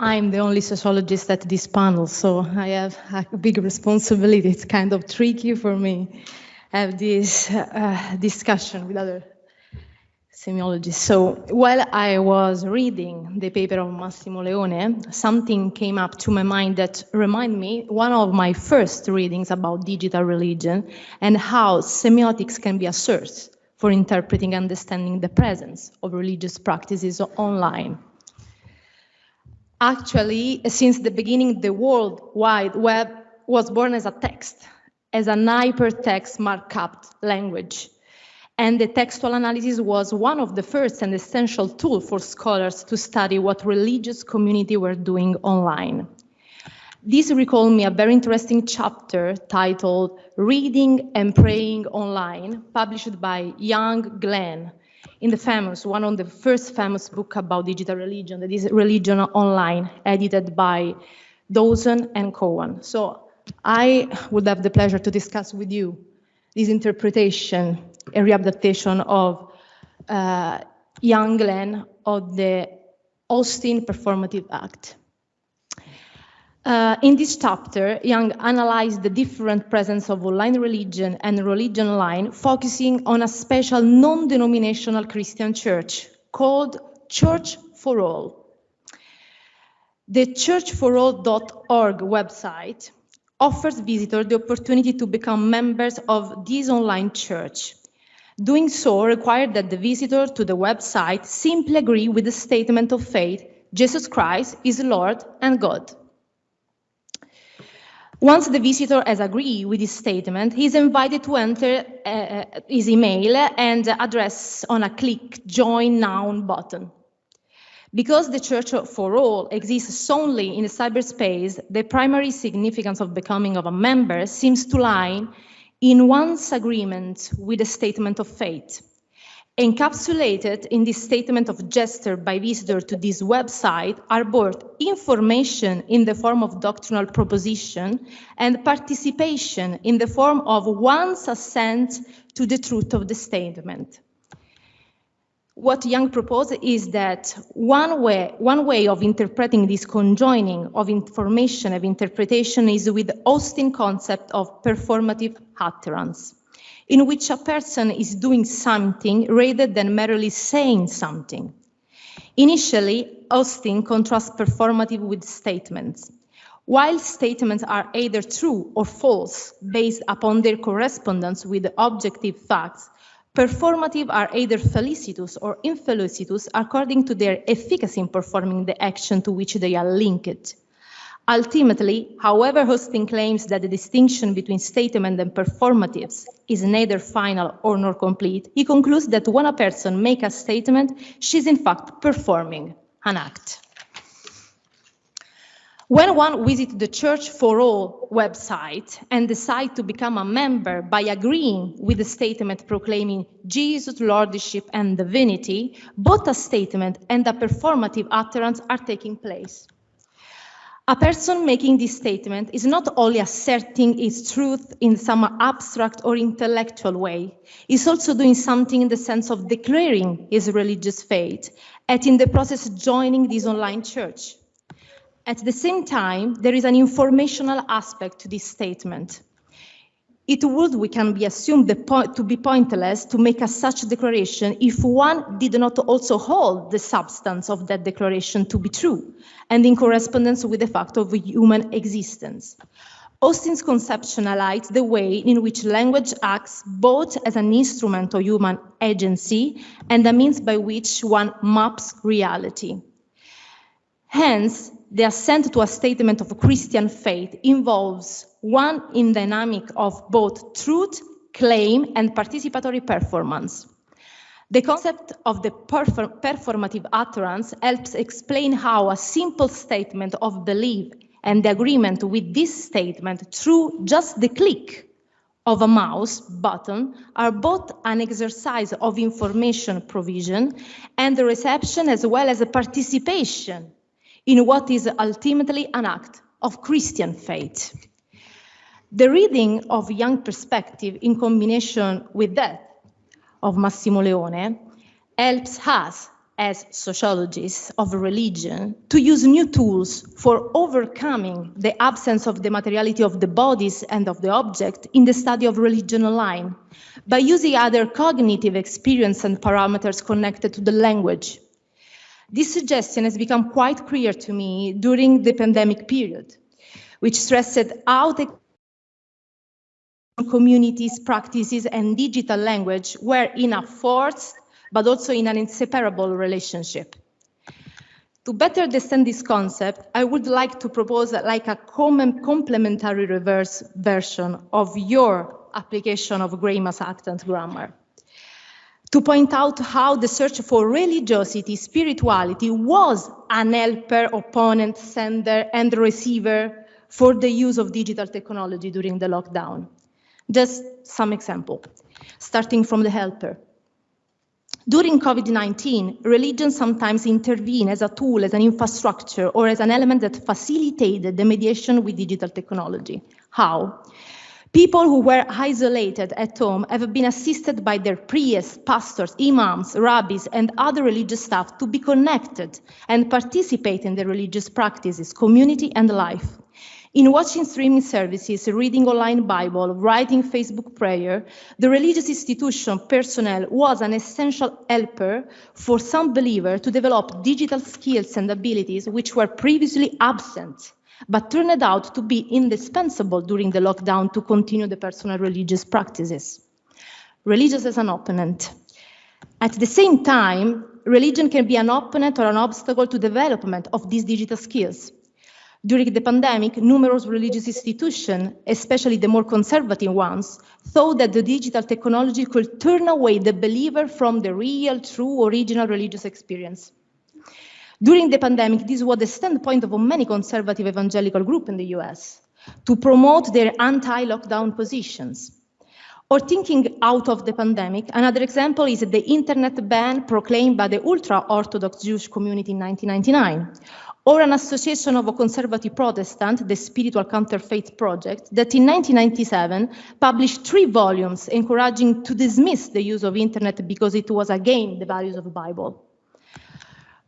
I'm the only sociologist at this panel, so I have a big responsibility. It's kind of tricky for me to have this discussion with other semiologists. So while I was reading the paper of Massimo Leone, something came up to my mind that reminded me one of my first readings about digital religion and how semiotics can be a source for interpreting and understanding the presence of religious practices online. Actually, since the beginning, the World Wide Web was born as a text, as an hypertext markup language. And the textual analysis was one of the first and essential tools for scholars to study what religious community were doing online. This recalled me a very interesting chapter titled Reading and Praying Online, published by Young Glenn, in one of the first famous book about digital religion, that is Religion Online, edited by Dawson and Cowan. So I would have the pleasure to discuss with you this interpretation and readaptation of Young Glenn of the Austin Performative Act. In this chapter, Young analyzed the different presence of online religion and religion online, focusing on a special non-denominational Christian church called Church for All. The churchforall.org website offers visitors the opportunity to become members of this online church. Doing so required that the visitor to the website simply agree with the statement of faith, Jesus Christ is Lord and God. Once the visitor has agreed with this statement, he is invited to enter his email and address on a click Join Now button. Because the Church for All exists solely in cyberspace, the primary significance of becoming a member seems to lie in one's agreement with the statement of faith. Encapsulated in this statement of gesture by visitors to this website are both information in the form of doctrinal proposition and participation in the form of one's assent to the truth of the statement. What Young proposed is that one way of interpreting this conjoining of information and interpretation is with the Austin concept of performative utterance, in which a person is doing something rather than merely saying something. Initially, Austin contrasts performative with statements. While statements are either true or false based upon their correspondence with the objective facts, performative are either felicitous or infelicitous according to their efficacy in performing the action to which they are linked. Ultimately, however, Austin claims that the distinction between statement and performatives is neither final or nor complete, he concludes that when a person makes a statement, she is in fact performing an act. When one visits the Church for All website and decides to become a member by agreeing with the statement proclaiming Jesus' lordship and divinity, both a statement and a performative utterance are taking place. A person making this statement is not only asserting its truth in some abstract or intellectual way, is also doing something in the sense of declaring his religious faith, and in the process joining this online church. At the same time, there is an informational aspect to this statement. It would, we can be assumed to be pointless to make such declaration if one did not also hold the substance of that declaration to be true and in correspondence with the fact of human existence. Austin's conception highlights the way in which language acts both as an instrument of human agency and a means by which one maps reality. Hence, the assent to a statement of Christian faith involves one in dynamic of both truth, claim, and participatory performance. The concept of the performative utterance helps explain how a simple statement of belief and the agreement with this statement through just the click of a mouse button are both an exercise of information provision and the reception as well as a participation in what is ultimately an act of Christian faith. The reading of Young perspective in combination with that of Massimo Leone helps us as sociologists of religion to use new tools for overcoming the absence of the materiality of the bodies and of the object in the study of religion online by using other cognitive experience and parameters connected to the language. This suggestion has become quite clear to me during the pandemic period, which stressed how the communities, practices, and digital language were in a forced, but also in an inseparable relationship. To better understand this concept, I would like to propose like a complementary reverse version of your application of Grammar's actant grammar, to point out how the search for religiosity, spirituality was an helper, opponent, sender, and receiver for the use of digital technology during the lockdown. Just some example, starting from the helper. During COVID-19, religion sometimes intervened as a tool, as an infrastructure, or as an element that facilitated the mediation with digital technology. How? People who were isolated at home have been assisted by their priests, pastors, imams, rabbis, and other religious staff to be connected and participate in their religious practices, community, and life. In watching streaming services, reading online Bible, writing Facebook prayer, the religious institution personnel was an essential helper for some believers to develop digital skills and abilities which were previously absent, but turned out to be indispensable during the lockdown to continue the personal religious practices. Religious as an opponent. At the same time, religion can be an opponent or an obstacle to development of these digital skills. During the pandemic, numerous religious institutions, especially the more conservative ones, thought that the digital technology could turn away the believer from the real, true, original religious experience. During the pandemic, this was the standpoint of many conservative evangelical groups in the US to promote their anti-lockdown positions. Or thinking out of the pandemic, another example is the internet ban proclaimed by the ultra-Orthodox Jewish community in 1999, or an association of a conservative Protestant, the Spiritual Counterfeit Project, that in 1997 published 3 volumes encouraging to dismiss the use of internet because it was against the values of the Bible.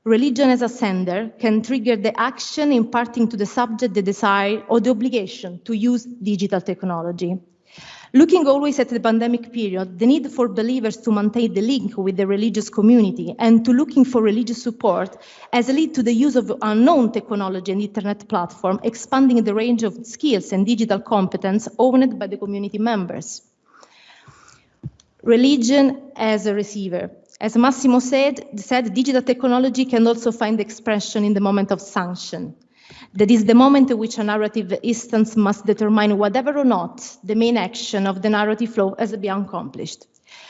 Religion as a sender can trigger the action imparting to the subject the desire or the obligation to use digital technology. Looking always at the pandemic period, the need for believers to maintain the link with the religious community and to looking for religious support has led to the use of unknown technology and internet platform, expanding the range of skills and digital competence owned by the community members. Religion as a receiver. As Massimo said, digital technology can also find expression in the moment of sanction. That is the moment in which a narrative instance must determine whether or not the main action of the narrative flow has been accomplished.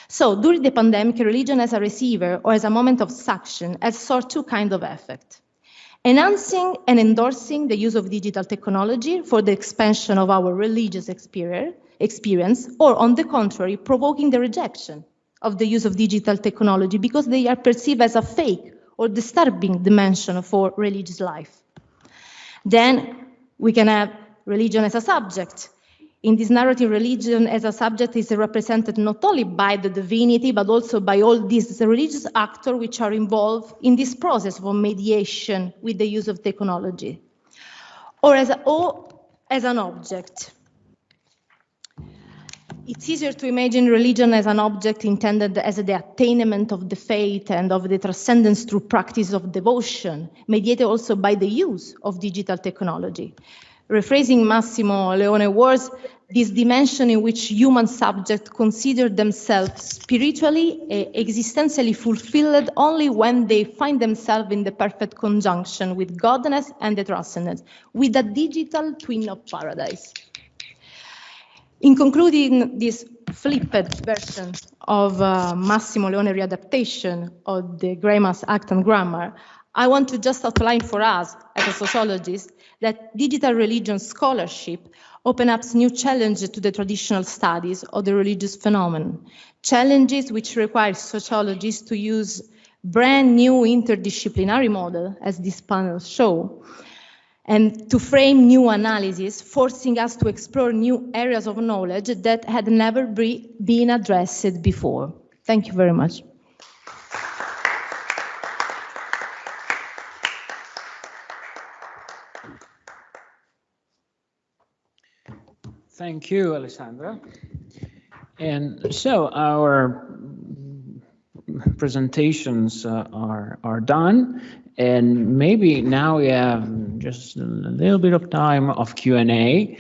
So during the pandemic, religion as a receiver or as a moment of sanction has sought 2 kinds of effect. Enhancing and endorsing the use of digital technology for the expansion of our religious experience, or on the contrary, provoking the rejection of the use of digital technology because they are perceived as a fake or disturbing dimension for religious life. Then we can have religion as a subject. In this narrative, religion as a subject is represented not only by the divinity, but also by all these religious actors which are involved in this process of mediation with the use of technology. Or as an object. It's easier to imagine religion as an object intended as the attainment of the faith and of the transcendence through practice of devotion, mediated also by the use of digital technology. Rephrasing Massimo Leone's words, this dimension in which human subjects consider themselves spiritually and existentially fulfilled only when they find themselves in the perfect conjunction with godness and the transcendence, with a digital twin of paradise. In concluding this flipped version of Massimo Leone readaptation of the Grammar's Act and Grammar, I want to just outline for us, as a sociologist, that digital religion scholarship opens up new challenges to the traditional studies of the religious phenomenon, challenges which require sociologists to use brand new interdisciplinary model, as this panel show, and to frame new analysis, forcing us to explore new areas of knowledge that had never been addressed before. Thank you very much. Thank you, Alessandra. And so our presentations are done. And maybe now we have just a little bit of time of Q&A.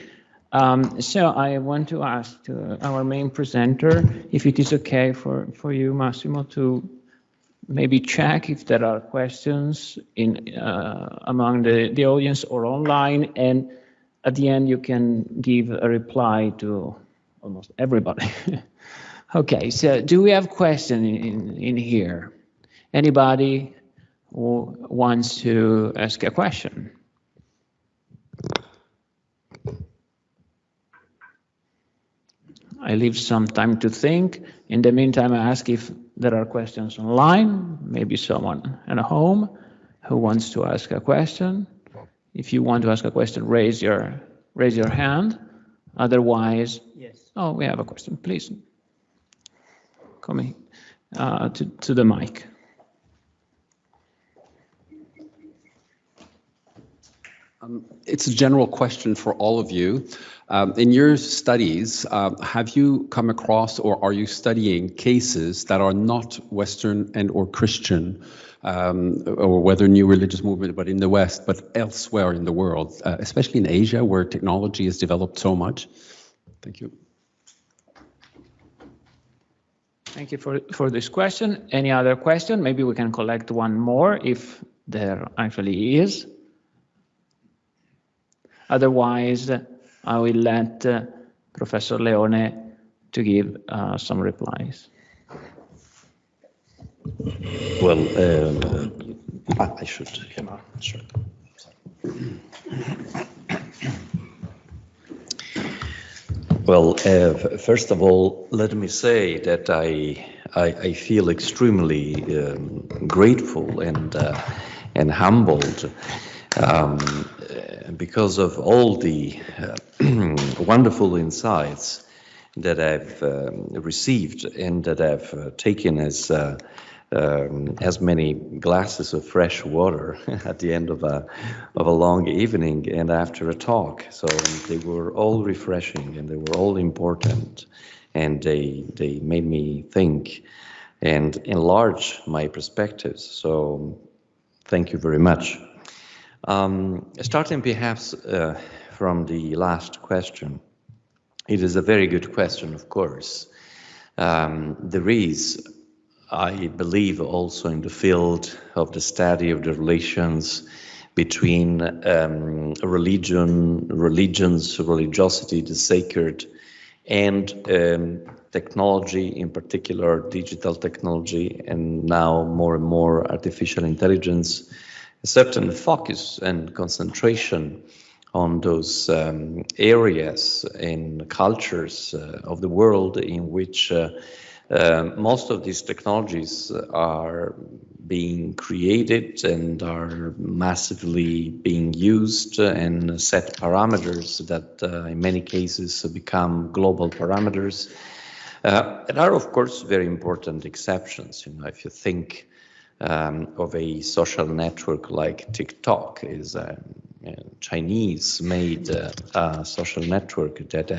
So I want to ask our main presenter if it is okay for you, Massimo, to maybe check if there are questions among the audience or online. And at the end, you can give a reply to almost everybody. Okay, so do we have questions in here? Anybody who wants to ask a question? I leave some time to think. In the meantime, I ask if there are questions online, maybe someone at home who wants to ask a question. If you want to ask a question, raise your hand. Otherwise, yes. Oh, we have a question. Please, come to the mic. It's a general question for all of you. In your studies, have you come across or are you studying cases that are not Western and or Christian, or whether new religious movement, but in the West, but elsewhere in the world, especially in Asia, where technology has developed so much? Thank you. Thank you for this question. Any other question? Maybe we can collect one more if there actually is. Otherwise, I will let Professor Leone to give some replies. Well, I should, sure. Well, first of all, let me say that I feel extremely grateful and humbled because of all the wonderful insights that I've received and that I've taken as many glasses of fresh water at the end of a long evening and after a talk. So they were all refreshing and they were all important, and they made me think and enlarge my perspectives. So thank you very much. Starting perhaps from the last question, it is a very good question, of course. There is, I believe, also in the field of the study of the relations between religiosity, the sacred, and technology, in particular digital technology, and now more and more artificial intelligence, a certain focus and concentration on those areas and cultures of the world in which most of these technologies are being created and are massively being used and set parameters that in many cases become global parameters. There are, of course, very important exceptions. You know, if you think of a social network like TikTok, is a Chinese-made social network that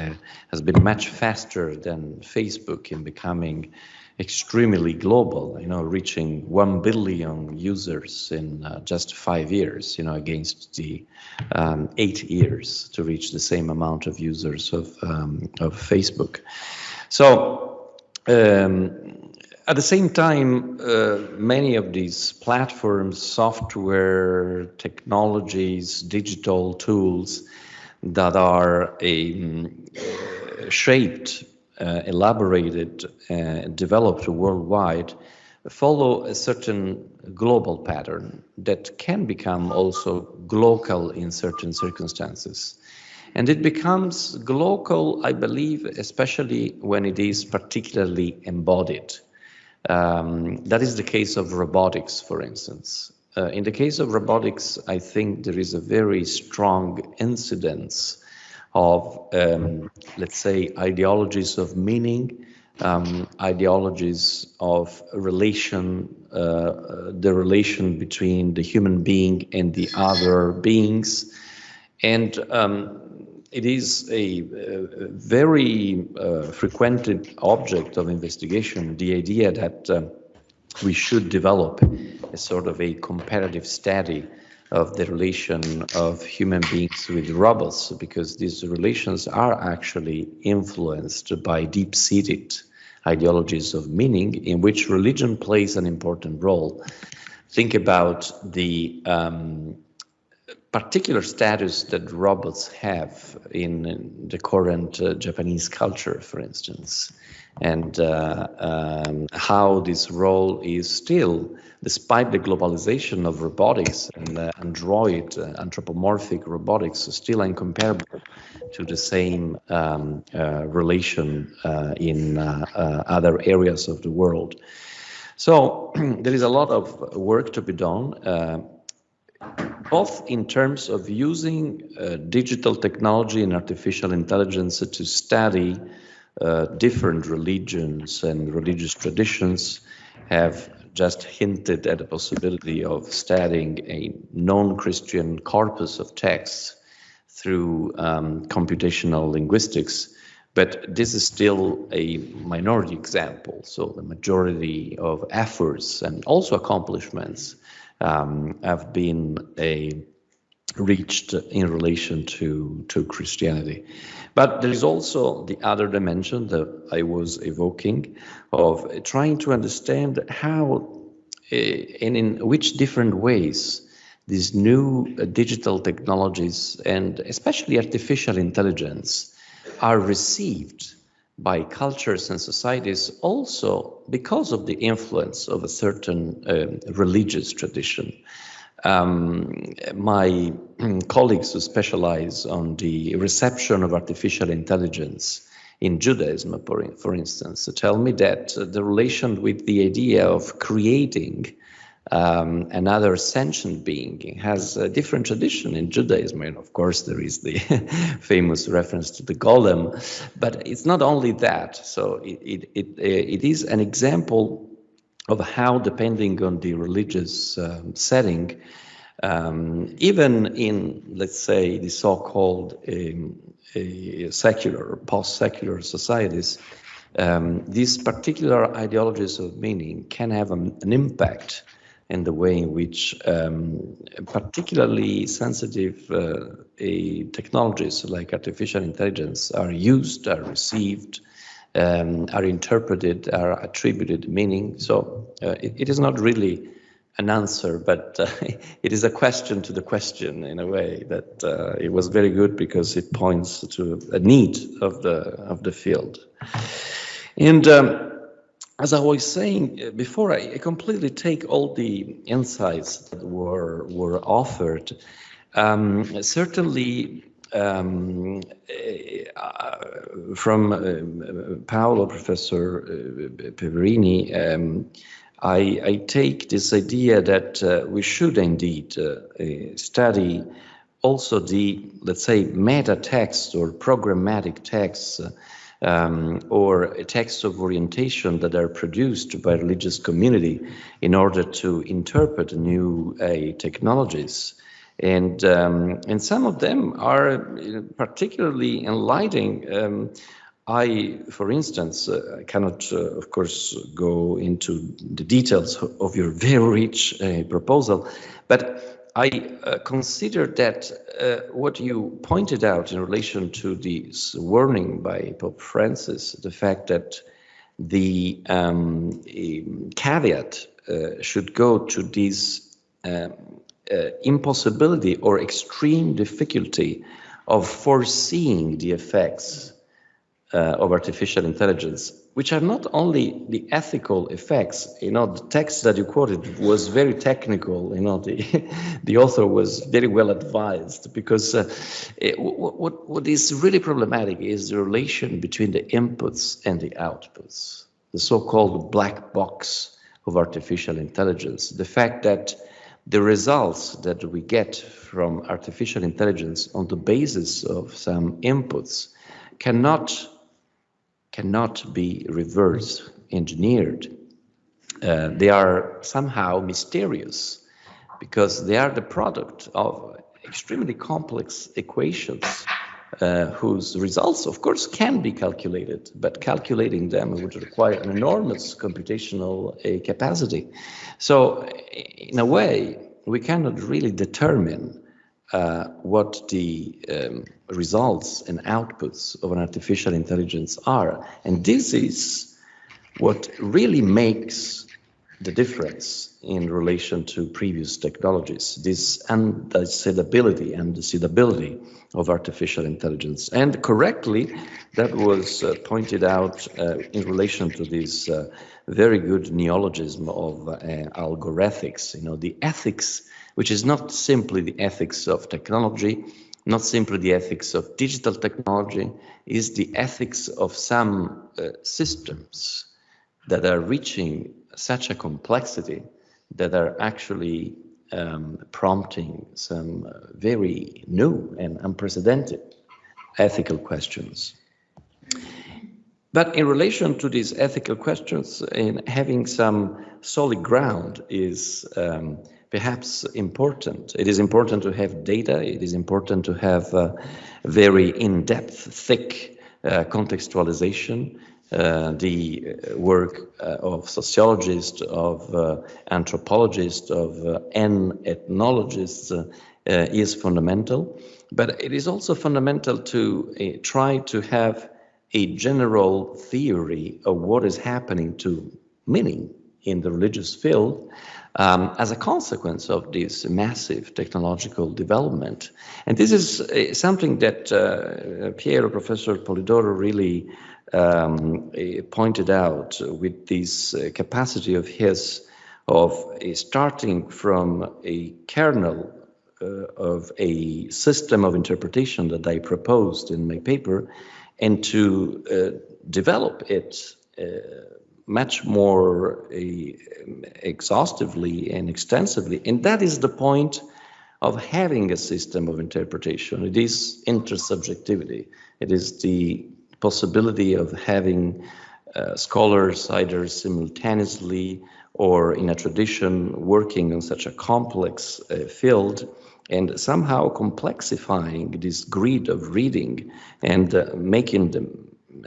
has been much faster than Facebook in becoming extremely global, you know, reaching 1 billion users in just 5 years, you know, against the 8 years to reach the same amount of users of Facebook. So, at the same time, many of these platforms, software, technologies, digital tools that are shaped, elaborated, developed worldwide follow a certain global pattern that can become also glocal in certain circumstances. And it becomes glocal, I believe, especially when it is particularly embodied. That is the case of robotics, for instance. In the case of robotics, I think there is a very strong incidence of, let's say, ideologies of meaning, ideologies of relation, the relation between the human being and the other beings. And it is a very frequented object of investigation, the idea that we should develop a sort of a comparative study of the relation of human beings with robots, because these relations are actually influenced by deep-seated ideologies of meaning in which religion plays an important role. Think about the particular status that robots have in the current Japanese culture, for instance, and how this role is still, despite the globalization of robotics and android, anthropomorphic robotics, still incomparable to the same relation in other areas of the world. So there is a lot of work to be done, both in terms of using digital technology and artificial intelligence to study different religions and religious traditions, have just hinted at the possibility of studying a non-Christian corpus of texts through computational linguistics, but this is still a minority example. So the majority of efforts and also accomplishments have been reached in relation to Christianity. But there is also the other dimension that I was evoking of trying to understand how and in which different ways these new digital technologies and especially artificial intelligence are received by cultures and societies also because of the influence of a certain religious tradition. My colleagues who specialize on the reception of artificial intelligence in Judaism, for instance, tell me that the relation with the idea of creating another sentient being has a different tradition in Judaism. And of course, there is the famous reference to the golem, but it's not only that. So it is an example of how, depending on the religious setting, even in, let's say, the so-called secular or post-secular societies, these particular ideologies of meaning can have an impact in the way in which particularly sensitive technologies like artificial intelligence are used, are received, are interpreted, are attributed meaning. So it is not really an answer, but it is a question to the question in a way that it was very good because it points to a need of the field. And as I was saying before, I completely take all the insights that were offered. Certainly, from Paolo, Professor Peverini, I take this idea that we should indeed study also the, let's say, meta text or programmatic texts or texts of orientation that are produced by religious community in order to interpret new technologies. And some of them are particularly enlightening. I, for instance, I cannot, of course, go into the details of your very rich proposal, but I consider that what you pointed out in relation to this warning by Pope Francis, the fact that the caveat should go to this impossibility or extreme difficulty of foreseeing the effects of artificial intelligence, which are not only the ethical effects. The text that you quoted was very technical. The author was very well advised, because what is really problematic is the relation between the inputs and the outputs, the so-called black box of artificial intelligence. The fact that the results that we get from artificial intelligence on the basis of some inputs cannot be reverse engineered. They are somehow mysterious because they are the product of extremely complex equations whose results, of course, can be calculated, but calculating them would require an enormous computational capacity. So in a way, we cannot really determine what the results and outputs of an artificial intelligence are. And this is what really makes the difference in relation to previous technologies, this undecidability and decidability of artificial intelligence. And correctly, that was pointed out in relation to this very good neologism of algorithmics, the ethics, which is not simply the ethics of technology, not simply the ethics of digital technology, is the ethics of some systems that are reaching such a complexity that are actually prompting some very new and unprecedented ethical questions. But in relation to these ethical questions, in having some solid ground is perhaps important. It is important to have data. It is important to have very in-depth, thick contextualization. The work of sociologists, of anthropologists, of ethnologists is fundamental. But it is also fundamental to try to have a general theory of what is happening to meaning in the religious field as a consequence of this massive technological development. And this is something that Piero, Professor Polidoro, really pointed out with this capacity of his of starting from a kernel of a system of interpretation that I proposed in my paper, and to develop it much more exhaustively and extensively. And that is the point of having a system of interpretation. It is intersubjectivity. It is the possibility of having scholars either simultaneously or in a tradition working on such a complex field, and somehow complexifying this grid of reading and making the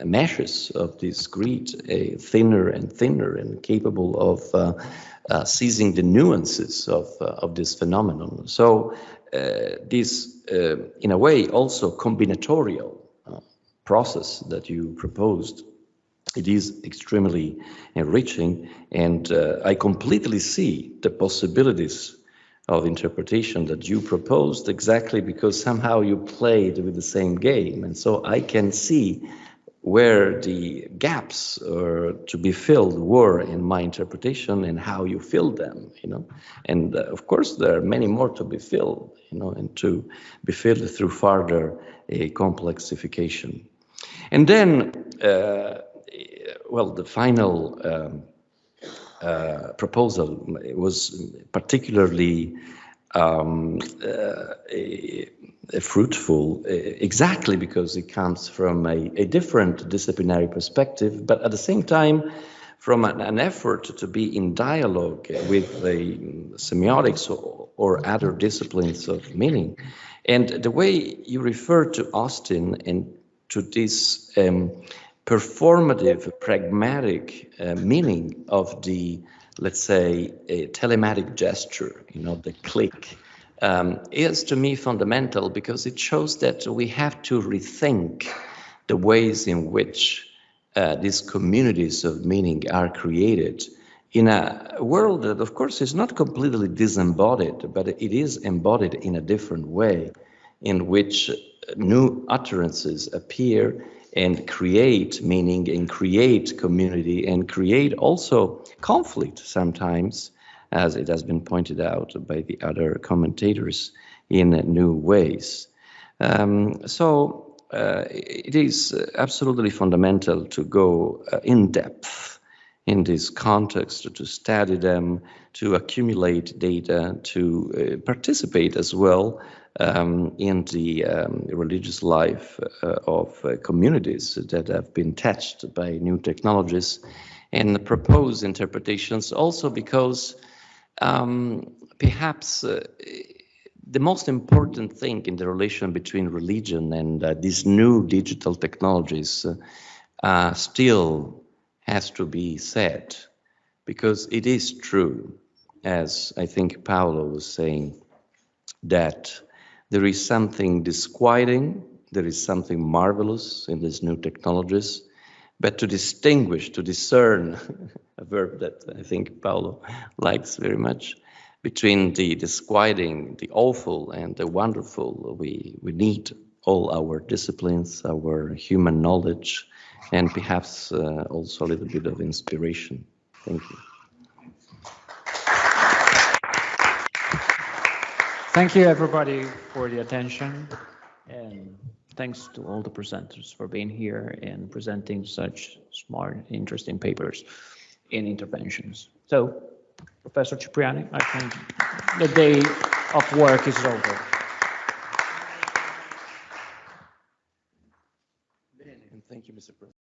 meshes of this grid thinner and thinner and capable of seizing the nuances of this phenomenon. So this, in a way, also combinatorial process that you proposed, it is extremely enriching, and I completely see the possibilities of interpretation that you proposed, exactly because somehow you played with the same game. And so I can see where the gaps to be filled were in my interpretation and how you filled them, you know. And of course, there are many more to be filled, you know, and to be filled through further complexification. And then, well, the final proposal was particularly fruitful, exactly because it comes from a different disciplinary perspective, but at the same time from an effort to be in dialogue with the semiotics or other disciplines of meaning. And the way you refer to Austin and to this performative, pragmatic meaning of the, let's say, a telematic gesture, you know, the click, is to me fundamental, because it shows that we have to rethink the ways in which these communities of meaning are created in a world that, of course, is not completely disembodied, but it is embodied in a different way, in which new utterances appear and create meaning and create community and create also conflict sometimes, as it has been pointed out by the other commentators, in new ways. So it is absolutely fundamental to go in depth in this context, to study them, to accumulate data, to participate as well in the religious life of communities that have been touched by new technologies, and propose interpretations also because perhaps the most important thing in the relation between religion and these new digital technologies still has to be said, because it is true, as I think Paolo was saying, that there is something disquieting, there is something marvelous in these new technologies, but to distinguish, to discern, a verb that I think Paolo likes very much, between the disquieting, the awful, and the wonderful, we need all our disciplines, our human knowledge, and perhaps also a little bit of inspiration. Thank you. Thank you, everybody, for the attention, and thanks to all the presenters for being here and presenting such smart, interesting papers and interventions. So, Professor Cipriani, I think the day of work is over. And thank you, Mr. President.